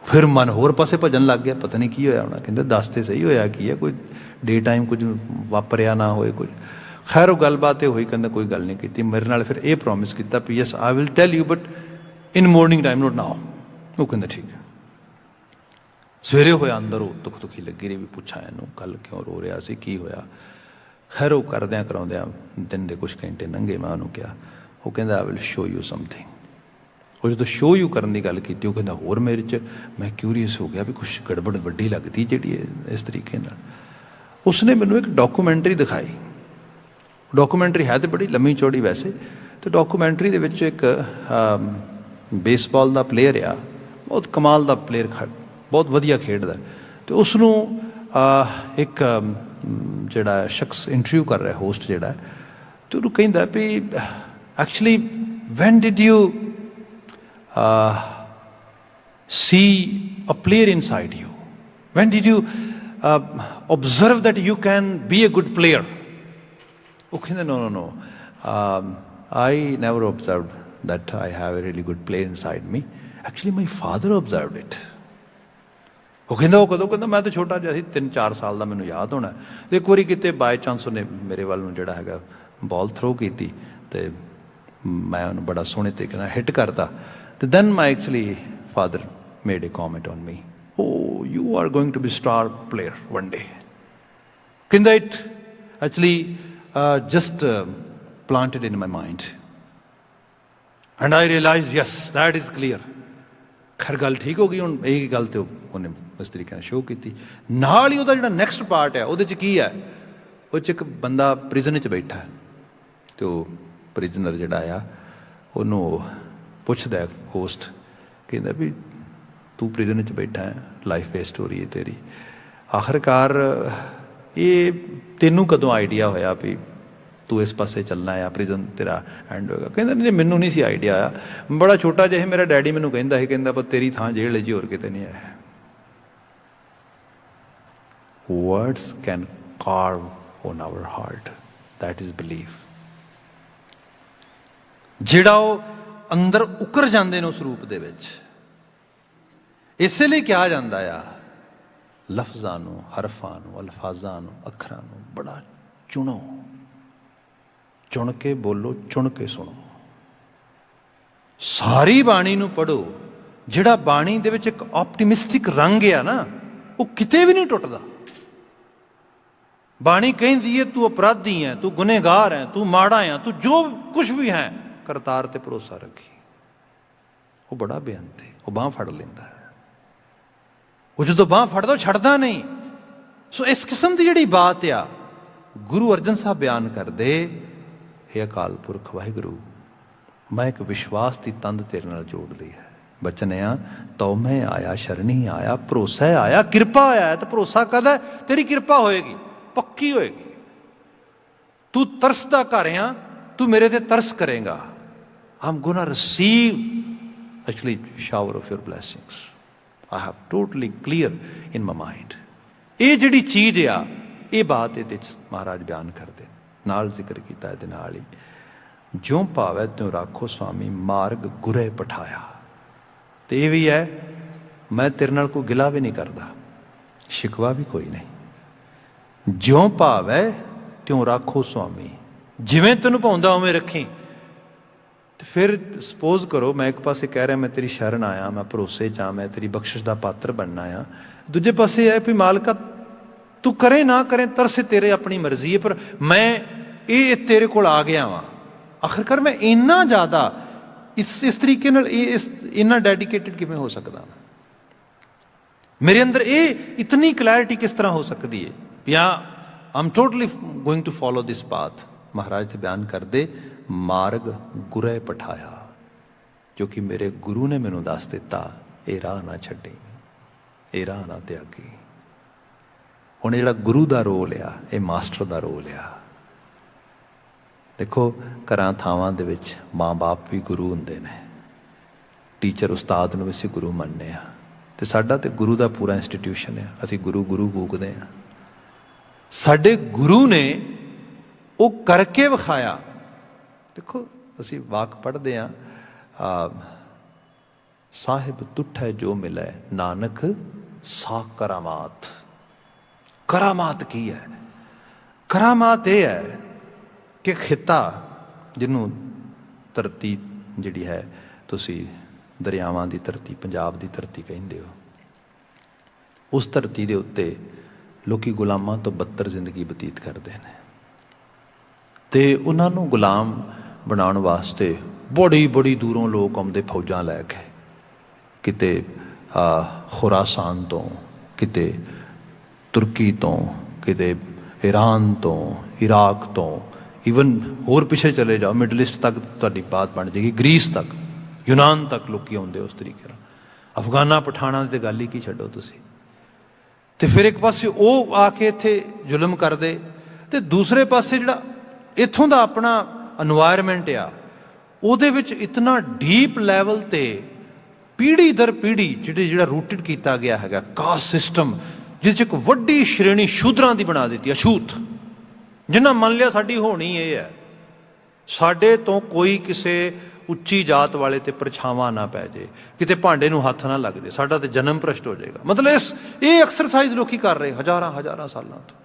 ਫਿਰ ਮਨ ਹੋਰ ਪਾਸੇ ਭੱਜਣ ਲੱਗ ਗਿਆ, ਪਤਾ ਨਹੀਂ ਕੀ ਹੋਇਆ ਹੋਣਾ। ਕਹਿੰਦਾ ਦੱਸ ਤੇ ਸਹੀ ਹੋਇਆ ਕੀ ਹੈ, ਕੋਈ ਡੇ ਟਾਈਮ ਕੁਝ ਵਾਪਰਿਆ ਨਾ ਹੋਏ ਕੁਝ। ਖੈਰ ਉਹ ਗੱਲਬਾਤ ਇਹ ਹੋਈ, ਕਹਿੰਦਾ ਕੋਈ ਗੱਲ ਨਹੀਂ ਕੀਤੀ ਮੇਰੇ ਨਾਲ। ਫਿਰ ਇਹ ਪ੍ਰੋਮਿਸ ਕੀਤਾ ਵੀ yes I will tell you but in morning time, not now. ਉਹ ਕਹਿੰਦਾ ਠੀਕ ਹੈ। ਸਵੇਰੇ ਹੋਇਆ ਅੰਦਰ ਉਹ ਦੁਖੀ ਲੱਗੀ ਰਹੀ ਵੀ ਪੁੱਛਾਂ ਇਹਨੂੰ ਕੱਲ੍ਹ ਕਿਉਂ ਰੋ ਰਿਹਾ ਸੀ, ਕੀ ਹੋਇਆ। ਖੈਰ ਉਹ ਕਰਦਿਆਂ ਕਰਾਉਂਦਿਆਂ ਦਿਨ ਦੇ ਕੁਛ ਘੰਟੇ ਲੰਘੇ। ਮੈਂ ਉਹਨੂੰ ਕਿਹਾ, ਉਹ ਕਹਿੰਦਾ I will show you something. ਉਹ ਜਦੋਂ ਸ਼ੋ ਯੂ ਕਰਨ ਦੀ ਗੱਲ ਕੀਤੀ, ਉਹ ਕਹਿੰਦਾ ਹੋਰ ਮੇਰੇ 'ਚ ਮੈਂ ਕਿਊਰੀਅਸ ਹੋ ਗਿਆ ਵੀ ਕੁਛ ਗੜਬੜ ਵੱਡੀ ਲੱਗਦੀ ਜਿਹੜੀ ਇਸ ਤਰੀਕੇ ਨਾਲ। ਉਸਨੇ ਮੈਨੂੰ ਇੱਕ ਡਾਕੂਮੈਂਟਰੀ ਦਿਖਾਈ। ਡਾਕੂਮੈਂਟਰੀ ਹੈ ਤਾਂ ਬੜੀ ਲੰਮੀ ਚੌੜੀ ਵੈਸੇ, ਅਤੇ ਡਾਕੂਮੈਂਟਰੀ ਦੇ ਵਿੱਚ ਇੱਕ ਬੇਸਬਾਲ ਦਾ ਪਲੇਅਰ ਆ, ਬਹੁਤ ਕਮਾਲ ਦਾ ਪਲੇਅਰ, ਬਹੁਤ ਵਧੀਆ ਖੇਡਦਾ। ਅਤੇ ਉਸਨੂੰ ਇੱਕ ਜਿਹੜਾ ਸ਼ਖਸ ਇੰਟਰਵਿਊ ਕਰ ਰਿਹਾ, ਹੋਸਟ ਜਿਹੜਾ, ਅਤੇ ਉਹਨੂੰ ਕਹਿੰਦਾ ਵੀ Actually, when did you see a player inside you? When did you observe that you can be a good player? Okay, no. I never observed that I have a really good player inside me. Actually, my father observed it. ਉਹ ਕਹਿੰਦਾ ਮੈਂ ਤਾਂ ਛੋਟਾ ਜਿਹਾ ਸੀ, 3-4 ਸਾਲ ਦਾ ਮੈਨੂੰ ਯਾਦ ਹੋਣਾ, ਤੇ ਇੱਕ ਵਾਰੀ ਕਿਤੇ ਬਾਏ ਚਾਂਸ ਉਹਨੇ ਮੇਰੇ ਵੱਲ ਨੂੰ ਜਿਹੜਾ ਹੈਗਾ ਬਾਲ ਥਰੋ ਕੀਤੀ, ਤੇ ਮੈਂ ਉਹਨੂੰ ਬੜਾ ਸੋਹਣੇ ਤਰੀਕੇ ਨਾਲ ਹਿੱਟ ਕਰਤਾ, ਤੇ then my actually father made a comment on me, oh you are going to be star player one day. ਕਹਿੰਦਾ it actually just planted in my mind, and I realized, yes, that is clear. ਖੈਰ ਗੱਲ ਠੀਕ ਹੋ ਗਈ ਹੁਣ, ਇਹ ਗੱਲ ਤੇ ਉਹਨੇ ਇਸ ਤਰੀਕੇ ਨਾਲ ਸ਼ੋਅ ਕੀਤੀ. ਨਾਲ ਹੀ ਉਹਦਾ ਜਿਹੜਾ ਨੈਕਸਟ ਪਾਰਟ ਹੈ ਉਹਦੇ 'ਚ ਕੀ ਹੈ, ਉਹ 'ਚ ਇੱਕ ਬੰਦਾ ਪ੍ਰਿਜ਼ਨ 'ਚ ਬੈਠਾ, ਤੇ ਉਹ ਪ੍ਰਿਜ਼ਨਰ ਜਿਹੜਾ ਆ ਉਹਨੂੰ ਪੁੱਛਦਾ ਹੋਸਟ, ਕਹਿੰਦਾ ਵੀ ਤੂੰ ਪ੍ਰਿਜ਼ਨ 'ਚ ਬੈਠਾ ਹੈ, ਲਾਈਫ ਵੇ ਸਟੋਰੀ ਹੈ ਤੇਰੀ, ਆਖਰਕਾਰ ਇਹ ਤੈਨੂੰ ਕਦੋਂ ਆਈਡੀਆ ਹੋਇਆ ਵੀ ਤੂੰ ਇਸ ਪਾਸੇ ਚੱਲਣਾ ਆ, ਪ੍ਰਿਜ਼ਨ ਤੇਰਾ ਐਂਡ ਹੋਏਗਾ? ਕਹਿੰਦਾ ਨਹੀਂ, ਮੈਨੂੰ ਨਹੀਂ ਸੀ ਆਈਡੀਆ ਆਇਆ, ਬੜਾ ਛੋਟਾ ਜਿਹਾ ਮੇਰਾ ਡੈਡੀ ਮੈਨੂੰ ਕਹਿੰਦਾ ਸੀ, ਕਹਿੰਦਾ ਪਰ ਤੇਰੀ ਥਾਂ ਜੇਲ੍ਹ ਹੈ ਜੀ, ਹੋਰ ਕਿਤੇ ਨਹੀਂ ਆਇਆ. Words can carve on our heart. That is belief. ਜਿਹੜਾ ਉਹ ਅੰਦਰ ਉਕਰ ਜਾਂਦੇ ਨੇ ਉਸ ਰੂਪ ਦੇ ਵਿੱਚ, ਇਸੇ ਲਈ ਕਿਹਾ ਜਾਂਦਾ ਆ ਲਫ਼ਜ਼ਾਂ ਨੂੰ, ਹਰਫਾਂ ਨੂੰ, ਅਲਫਾਜ਼ਾਂ ਨੂੰ, ਅੱਖਰਾਂ ਨੂੰ ਬੜਾ ਚੁਣੋ, ਚੁਣ ਕੇ ਬੋਲੋ, ਚੁਣ ਕੇ ਸੁਣੋ. ਸਾਰੀ ਬਾਣੀ ਨੂੰ ਪੜ੍ਹੋ. ਜਿਹੜਾ ਬਾਣੀ ਦੇ ਵਿੱਚ ਇੱਕ ਆਪਟੀਮਿਸਟਿਕ ਰੰਗ ਆ ਨਾ, ਉਹ ਕਿਤੇ ਵੀ ਨਹੀਂ ਟੁੱਟਦਾ. ਬਾਣੀ ਕਹਿੰਦੀ ਹੈ ਤੂੰ ਅਪਰਾਧੀ ਹੈ, ਤੂੰ ਗੁਨੇਗਾਰ ਹੈ, ਤੂੰ ਮਾੜਾ ਹੈ, ਤੂੰ ਜੋ ਕੁਛ ਵੀ ਹੈ, ਕਰਤਾਰ ਤੇ ਭਰੋਸਾ ਰੱਖੀ. ਉਹ ਬੜਾ ਬੇਅੰਤ ਹੈ, ਉਹ ਬਾਂਹ ਫੜ ਲੈਂਦਾ ਹੈ. ਉਹ ਜਦੋਂ ਬਾਂਹ ਫੜਦਾ ਉਹ ਛੱਡਦਾ ਨਹੀਂ. ਸੋ ਇਸ ਕਿਸਮ ਦੀ ਜਿਹੜੀ ਬਾਤ ਆ, ਗੁਰੂ ਅਰਜਨ ਸਾਹਿਬ ਬਿਆਨ ਕਰਦੇ, ਹੇ ਅਕਾਲ ਪੁਰਖ ਵਾਹਿਗੁਰੂ, ਮੈਂ ਇੱਕ ਵਿਸ਼ਵਾਸ ਦੀ ਤੰਦ ਤੇਰੇ ਨਾਲ ਜੋੜਦੀ ਹੈ. ਬਚਨ ਆ ਤਉ ਮੈਂ ਆਇਆ, ਸ਼ਰਣੀ ਆਇਆ, ਭਰੋਸਾ ਆਇਆ, ਕਿਰਪਾ ਆਇਆ. ਤੇ ਭਰੋਸਾ ਕਦਾ? ਤੇਰੀ ਕਿਰਪਾ ਹੋਏਗੀ, ਪੱਕੀ ਹੋਏਗੀ. ਤੂੰ ਤਰਸਦਾ ਘਰ ਆ, ਤੂੰ ਮੇਰੇ ਤੇ ਤਰਸ ਕਰੇਗਾ. I am ਗੋਨਾ receive actually shower of your blessings. I have totally clear in my mind. ਇਹ ਜਿਹੜੀ ਚੀਜ਼ ਆ, ਇਹ ਬਾਤ ਇਹਦੇ 'ਚ ਮਹਾਰਾਜ ਬਿਆਨ ਕਰਦੇ, ਨਾਲ ਜ਼ਿਕਰ ਕੀਤਾ ਇਹਦੇ ਨਾਲ ਹੀ, ਜਿਉਂ ਭਾਵੈ ਤਿਉਂ ਰਾਖੋ ਸੁਆਮੀ, ਮਾਰਗ ਗੁਰੇ ਪਠਾਇਆ. ਤੇ ਇਹ ਵੀ ਹੈ, ਮੈਂ ਤੇਰੇ ਨਾਲ ਕੋਈ ਗਿਲਾ ਵੀ ਨਹੀਂ ਕਰਦਾ, ਸ਼ਿਕਵਾ ਵੀ ਕੋਈ ਨਹੀਂ. ਜਿਉਂ ਭਾਵੈ ਤਿਉਂ ਰਾਖੋ ਸੁਆਮੀ, ਜਿਵੇਂ ਤੈਨੂੰ ਭਾਉਂਦਾ ਉਵੇਂ ਰੱਖੀ. ਤੇ ਫਿਰ ਸਪੋਜ਼ ਕਰੋ ਮੈਂ ਇੱਕ ਪਾਸੇ ਕਹਿ ਰਿਹਾ ਮੈਂ ਤੇਰੀ ਸ਼ਰਨ ਆਇਆ, ਮੈਂ ਭਰੋਸੇ 'ਚ ਆ, ਮੈਂ ਤੇਰੀ ਬਖਸ਼ਿਸ਼ ਦਾ ਪਾਤਰ ਬਣਨਾ ਆ. ਦੂਜੇ ਪਾਸੇ ਇਹ ਹੈ ਵੀ ਮਾਲਕਾ ਤੂੰ ਕਰੇ ਨਾ ਕਰੇ, ਤਰਸੇ ਤੇਰੇ ਆਪਣੀ ਮਰਜ਼ੀ ਹੈ, ਪਰ ਮੈਂ ਇਹ ਤੇਰੇ ਕੋਲ ਆ ਗਿਆ ਵਾਂ. ਆਖਰਕਾਰ ਮੈਂ ਇੰਨਾ ਜ਼ਿਆਦਾ ਇਸ ਤਰੀਕੇ ਨਾਲ ਇੰਨਾ ਡੈਡੀਕੇਟਿਡ ਕਿਵੇਂ ਹੋ ਸਕਦਾ? ਮੇਰੇ ਅੰਦਰ ਇਹ ਇਤਨੀ ਕਲੈਰਿਟੀ ਕਿਸ ਤਰ੍ਹਾਂ ਹੋ ਸਕਦੀ ਹੈ? ਜਾਂ I am totally going to follow this path. ਮਹਾਰਾਜ ਤੇ ਬਿਆਨ ਕਰਦੇ, ਮਾਰਗ ਗੁਰੇ ਪਠਾਇਆ, ਕਿਉਂਕਿ ਮੇਰੇ ਗੁਰੂ ਨੇ ਮੈਨੂੰ ਦੱਸ ਦਿੱਤਾ, ਇਹ ਰਾਹ ਨਾ ਛੱਡੀ, ਇਹ ਰਾਹ ਨਾ ਤਿਆਗੀ. ਹੁਣ ਜਿਹੜਾ ਗੁਰੂ ਦਾ ਰੋਲ ਆ, ਇਹ ਮਾਸਟਰ ਦਾ ਰੋਲ ਆ. ਦੇਖੋ ਘਰਾਂ ਥਾਵਾਂ ਦੇ ਵਿੱਚ ਮਾਂ ਬਾਪ ਵੀ ਗੁਰੂ ਹੁੰਦੇ ਨੇ, ਟੀਚਰ ਉਸਤਾਦ ਨੂੰ ਅਸੀਂ ਗੁਰੂ ਮੰਨਦੇ ਹਾਂ, ਤੇ ਸਾਡਾ ਤੇ ਗੁਰੂ ਦਾ ਪੂਰਾ ਇੰਸਟੀਟਿਊਸ਼ਨ ਹੈ. ਅਸੀਂ ਗੁਰੂ ਗੁਰੂ ਫੂਕਦੇ ਹਾਂ. ਸਾਡੇ ਗੁਰੂ ਨੇ ਉਹ ਕਰਕੇ ਵਿਖਾਇਆ. ਦੇਖੋ ਅਸੀਂ ਵਾਕ ਪੜ੍ਹਦੇ ਹਾਂ, ਸਾਹਿਬ ਤੁਠੈ ਜੋ ਮਿਲੈ ਨਾਨਕ ਸਾ ਕਰਾਮਾਤ. ਕਰਾਮਾਤ ਕੀ ਹੈ? ਕਰਾਮਾਤ ਇਹ ਹੈ ਕਿ ਖਿੱਤਾ, ਜਿਹਨੂੰ ਧਰਤੀ ਜਿਹੜੀ ਹੈ, ਤੁਸੀਂ ਦਰਿਆਵਾਂ ਦੀ ਧਰਤੀ, ਪੰਜਾਬ ਦੀ ਧਰਤੀ ਕਹਿੰਦੇ ਹੋ, ਉਸ ਧਰਤੀ ਦੇ ਉੱਤੇ ਲੋਕੀ ਗੁਲਾਮਾਂ ਤੋਂ ਬੱਤਰ ਜ਼ਿੰਦਗੀ ਬਤੀਤ ਕਰਦੇ ਨੇ, ਤੇ ਉਹਨਾਂ ਨੂੰ ਗੁਲਾਮ ਬਣਾਉਣ ਵਾਸਤੇ ਬੜੀ ਬੜੀ ਦੂਰੋਂ ਲੋਕ ਆਉਂਦੇ ਫੌਜਾਂ ਲੈ ਕੇ, ਕਿਤੇ ਖੁਰਾਸਾਨ ਤੋਂ, ਕਿਤੇ ਤੁਰਕੀ ਤੋਂ, ਕਿਤੇ ਈਰਾਨ ਤੋਂ, ਇਰਾਕ ਤੋਂ, ਈਵਨ ਹੋਰ ਪਿੱਛੇ ਚਲੇ ਜਾਓ, ਮਿਡਲ ਈਸਟ ਤੱਕ ਤੁਹਾਡੀ ਬਾਤ ਬਣ ਜਾਏਗੀ, ਗ੍ਰੀਸ ਤੱਕ, ਯੂਨਾਨ ਤੱਕ ਲੋਕੀ ਆਉਂਦੇ ਉਸ ਤਰੀਕੇ ਨਾਲ. ਅਫਗਾਨਾਂ ਪਠਾਨਾਂ ਦੀ ਤਾਂ ਗੱਲ ਹੀ ਕੀ ਛੱਡੋ ਤੁਸੀਂ. ਤੇ ਫਿਰ ਇੱਕ ਪਾਸੇ ਉਹ ਆ ਕੇ ਇੱਥੇ ਜ਼ੁਲਮ ਕਰਦੇ, ਤੇ ਦੂਸਰੇ ਪਾਸੇ ਜਿਹੜਾ ਇੱਥੋਂ ਦਾ ਆਪਣਾ ਇਨਵਾਇਰਮੈਂਟ ਆ, ਉਹਦੇ ਵਿੱਚ ਇਤਨਾ ਡੀਪ ਲੈਵਲ ਤੇ ਪੀੜ੍ਹੀ ਦਰ ਪੀੜ੍ਹੀ ਜਿਹੜਾ ਰੂਟਡ ਕੀਤਾ ਗਿਆ ਹੈਗਾ ਕਾਸਟ ਸਿਸਟਮ, ਜਿਸ 'ਚ ਇੱਕ ਵੱਡੀ ਸ਼੍ਰੇਣੀ ਸ਼ੂਦਰਾਂ ਦੀ ਬਣਾ ਦਿੱਤੀ, ਅਛੂਤ, ਜਿਨ੍ਹਾਂ ਮੰਨ ਲਿਆ ਸਾਡੀ ਹੋਣੀ ਇਹ ਹੈ, ਸਾਡੇ ਤੋਂ ਕੋਈ ਕਿਸੇ ਉੱਚੀ ਜਾਤ ਵਾਲੇ ਤੇ ਪਰਛਾਵਾਂ ਨਾ ਪੈ ਜੇ, ਕਿਤੇ ਭਾਂਡੇ ਨੂੰ ਹੱਥ ਨਾ ਲੱਗ ਜੇ, ਸਾਡਾ ਤੇ ਜਨਮ ਭ੍ਰਸ਼ਟ ਹੋ ਜਾਏਗਾ। ਮਤਲਬ ਇਹ ਐਕਸਰਸਾਈਜ਼ ਲੋਕੀ ਕਰ ਰਹੇ ਹਜ਼ਾਰਾਂ ਸਾਲਾਂ ਤੋਂ।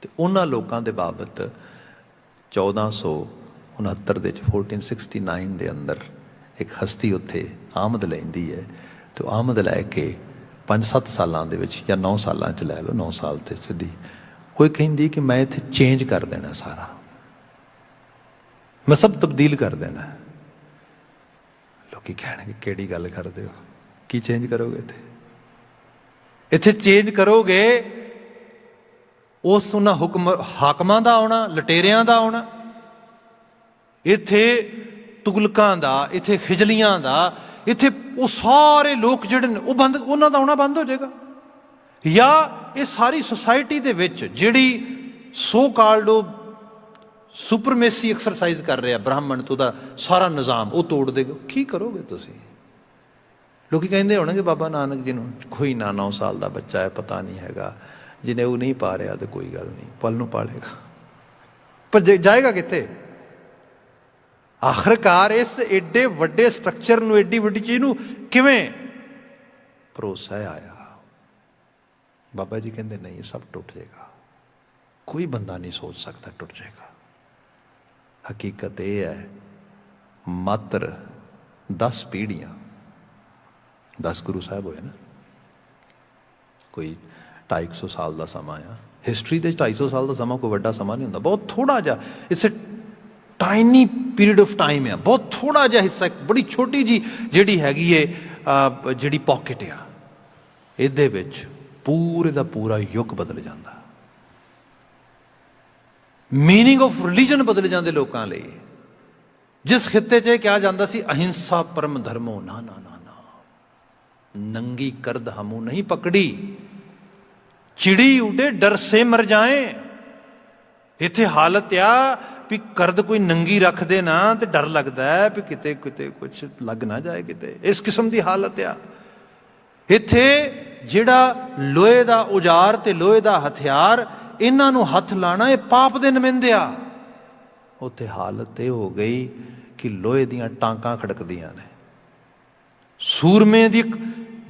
ਤੇ ਉਹਨਾਂ ਲੋਕਾਂ ਦੇ ਬਾਬਤ 1469 ਦੇ ਵਿੱਚ 1469 ਦੇ ਅੰਦਰ ਇੱਕ ਹਸਤੀ ਉੱਥੇ ਆਮਦ ਲੈਂਦੀ ਹੈ, ਤੇ ਆਮਦ ਲੈ ਕੇ 5-7 ਸਾਲਾਂ ਦੇ ਵਿੱਚ ਜਾਂ 9 ਸਾਲਾਂ 'ਚ ਲੈ ਲਓ, 9 ਸਾਲ ਤੇ ਸਿੱਧੀ ਉਹ ਕਹਿੰਦੀ ਕਿ ਮੈਂ ਇੱਥੇ ਚੇਂਜ ਕਰ ਦੇਣਾ ਸਾਰਾ, ਮੈਂ ਸਭ ਤਬਦੀਲ ਕਰ ਦੇਣਾ। ਲੋਕੀ ਕਹਿਣਗੇ ਕਿਹੜੀ ਗੱਲ ਕਰਦੇ ਹੋ, ਕੀ ਚੇਂਜ ਕਰੋਗੇ ਇੱਥੇ ਚੇਂਜ ਕਰੋਗੇ ਉਸ ਉਹਨਾਂ ਹਾਕਮਾਂ ਦਾ ਆਉਣਾ, ਲਟੇਰਿਆਂ ਦਾ ਆਉਣਾ, ਇੱਥੇ ਤੁਗਲਕਾਂ ਦਾ, ਇੱਥੇ ਖਿਜਲੀਆਂ ਦਾ, ਇੱਥੇ ਉਹ ਸਾਰੇ ਲੋਕ ਜਿਹੜੇ ਨੇ ਉਹ ਬੰਦ, ਉਹਨਾਂ ਦਾ ਆਉਣਾ ਬੰਦ ਹੋ ਜਾਏਗਾ। ਜਾਂ ਇਹ ਸਾਰੀ ਸੁਸਾਇਟੀ ਦੇ ਵਿੱਚ ਜਿਹੜੀ ਸੋ ਕਾਲਡ ਸੁਪਰਮੇਸੀ ਐਕਸਰਸਾਈਜ਼ ਕਰ ਰਿਹਾ ਬ੍ਰਾਹਮਣ ਤੋਂ ਦਾ ਸਾਰਾ ਨਿਜ਼ਾਮ ਉਹ ਤੋੜ ਦੇਗਾ। ਕੀ ਕਰੋਗੇ ਤੁਸੀਂ? ਲੋਕੀ ਕਹਿੰਦੇ ਹੋਣਗੇ ਬਾਬਾ ਨਾਨਕ ਜੀ ਨੂੰ ਕੋਈ ਨਾ 9 ਸਾਲ ਦਾ ਬੱਚਾ ਹੈ, ਪਤਾ ਨਹੀਂ ਹੈਗਾ, ਜਿਹਨੇ ਉਹ ਨਹੀਂ ਪਾ ਰਿਹਾ ਤੇ ਕੋਈ ਗੱਲ ਨਹੀਂ, ਪਲ ਨੂੰ ਪਾਲੇਗਾ, ਪਰ ਜਾਏਗਾ ਕਿੱਥੇ? ਆਖਰਕਾਰ ਇਸ ਏਡੇ ਵੱਡੇ ਸਟਰਕਚਰ ਨੂੰ, ਏਡੀ ਵੱਡੀ ਚੀਜ਼ ਨੂੰ ਕਿਵੇਂ ਭਰੋਸਾ ਆਇਆ? ਬਾਬਾ ਜੀ ਕਹਿੰਦੇ ਨਹੀਂ, ਇਹ ਸਭ ਟੁੱਟ ਜਾਏਗਾ, ਕੋਈ ਬੰਦਾ ਨਹੀਂ ਸੋਚ ਸਕਦਾ ਟੁੱਟ ਜਾਏਗਾ। ਹਕੀਕਤ ਇਹ ਹੈ, ਮਾਤਰ 10 ਪੀੜ੍ਹੀਆਂ, 10 ਗੁਰੂ ਸਾਹਿਬ ਹੋਏ ਨਾ, ਕੋਈ 250 ਸਾਲ ਦਾ ਸਮਾਂ ਆ। ਹਿਸਟਰੀ ਦੇ 250 ਸਾਲ ਦਾ ਸਮਾਂ ਕੋਈ ਵੱਡਾ ਸਮਾਂ ਨਹੀਂ ਹੁੰਦਾ, ਬਹੁਤ ਥੋੜਾ ਜਿਹਾ, it's tiny period of time ਆ, ਬਹੁਤ ਥੋੜਾ ਜਿਹਾ ਹਿੱਸਾ, ਬੜੀ ਛੋਟੀ ਜੀ ਜਿਹੜੀ ਹੈਗੀ ਏ ਜਿਹੜੀ ਪੌਕਟ ਆ, ਇਹਦੇ ਵਿੱਚ ਪੂਰੇ ਦਾ ਪੂਰਾ ਯੁੱਗ ਬਦਲ ਜਾਂਦਾ, ਮੀਨਿੰਗ ਆਫ ਰਿਲੀਜਨ ਬਦਲ ਜਾਂਦੇ ਲੋਕਾਂ ਲਈ। ਜਿਸ ਖਿੱਤੇ 'ਚ ਇਹ ਕਿਹਾ ਜਾਂਦਾ ਸੀ ਅਹਿੰਸਾ ਪਰਮ ਧਰਮੋ, ਨਾ ਨਾ ਨਾ ਨਾ, ਨੰਗੀ ਕਰਦ ਹਮੂ ਨਹੀਂ ਪਕੜੀ, ਚਿੜੀ ਉਡੇ ਡਰ ਸੇ ਮਰ ਜਾਏ। ਇੱਥੇ ਹਾਲਤ ਆ ਵੀ ਕਰਦ ਕੋਈ ਨੰਗੀ ਰੱਖਦੇ ਨਾ ਤੇ ਡਰ ਲੱਗਦਾ ਹੈ ਵੀ ਕਿਤੇ ਕਿਤੇ ਕੁਛ ਲੱਗ ਨਾ ਜਾਏ ਕਿਤੇ, ਇਸ ਕਿਸਮ ਦੀ ਹਾਲਤ ਆ। ਇੱਥੇ ਜਿਹੜਾ ਲੋਹੇ ਦਾ ਔਜ਼ਾਰ ਤੇ ਲੋਹੇ ਦਾ ਹਥਿਆਰ, ਇਹਨਾਂ ਨੂੰ ਹੱਥ ਲਾਣਾ ਇਹ ਪਾਪ ਦੇ ਨੁਮਾਇੰਦੇ ਆ। ਉੱਥੇ ਹਾਲਤ ਇਹ ਹੋ ਗਈ ਕਿ ਲੋਹੇ ਦੀਆਂ ਟਾਂਕਾਂ ਖੜਕਦੀਆਂ ਨੇ, ਸੂਰਮੇ ਦੀ ਇੱਕ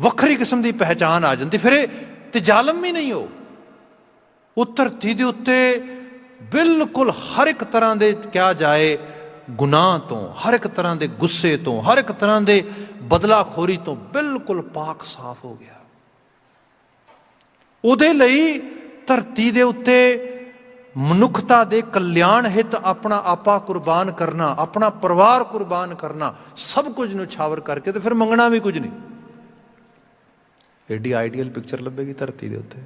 ਵੱਖਰੀ ਕਿਸਮ ਦੀ ਪਹਿਚਾਣ ਆ ਜਾਂਦੀ। ਫਿਰ ਇਹ ਤੇ ਜ਼ਾਲਮ ਵੀ ਨਹੀਂ, ਉਹ ਧਰਤੀ ਦੇ ਉੱਤੇ ਬਿਲਕੁਲ ਹਰ ਇੱਕ ਤਰ੍ਹਾਂ ਦੇ ਕਿਹਾ ਜਾਏ ਗੁਨਾਹ ਤੋਂ, ਹਰ ਇੱਕ ਤਰ੍ਹਾਂ ਦੇ ਗੁੱਸੇ ਤੋਂ, ਹਰ ਇੱਕ ਤਰ੍ਹਾਂ ਦੇ ਬਦਲਾਖੋਰੀ ਤੋਂ ਬਿਲਕੁਲ ਪਾਕ ਸਾਫ਼ ਹੋ ਗਿਆ। ਉਹਦੇ ਲਈ ਧਰਤੀ ਦੇ ਉੱਤੇ ਮਨੁੱਖਤਾ ਦੇ ਕਲਿਆਣ ਹਿੱਤ ਆਪਣਾ ਆਪਾ ਕੁਰਬਾਨ ਕਰਨਾ, ਆਪਣਾ ਪਰਿਵਾਰ ਕੁਰਬਾਨ ਕਰਨਾ, ਸਭ ਕੁਝ ਨੂੰ ਛਾਵਰ ਕਰਕੇ ਤੇ ਫਿਰ ਮੰਗਣਾ ਵੀ ਕੁਝ ਨਹੀਂ। ਐਡੀ ਆਈਡੀਅਲ ਪਿਕਚਰ ਲੱਭੇਗੀ ਧਰਤੀ ਦੇ ਉੱਤੇ?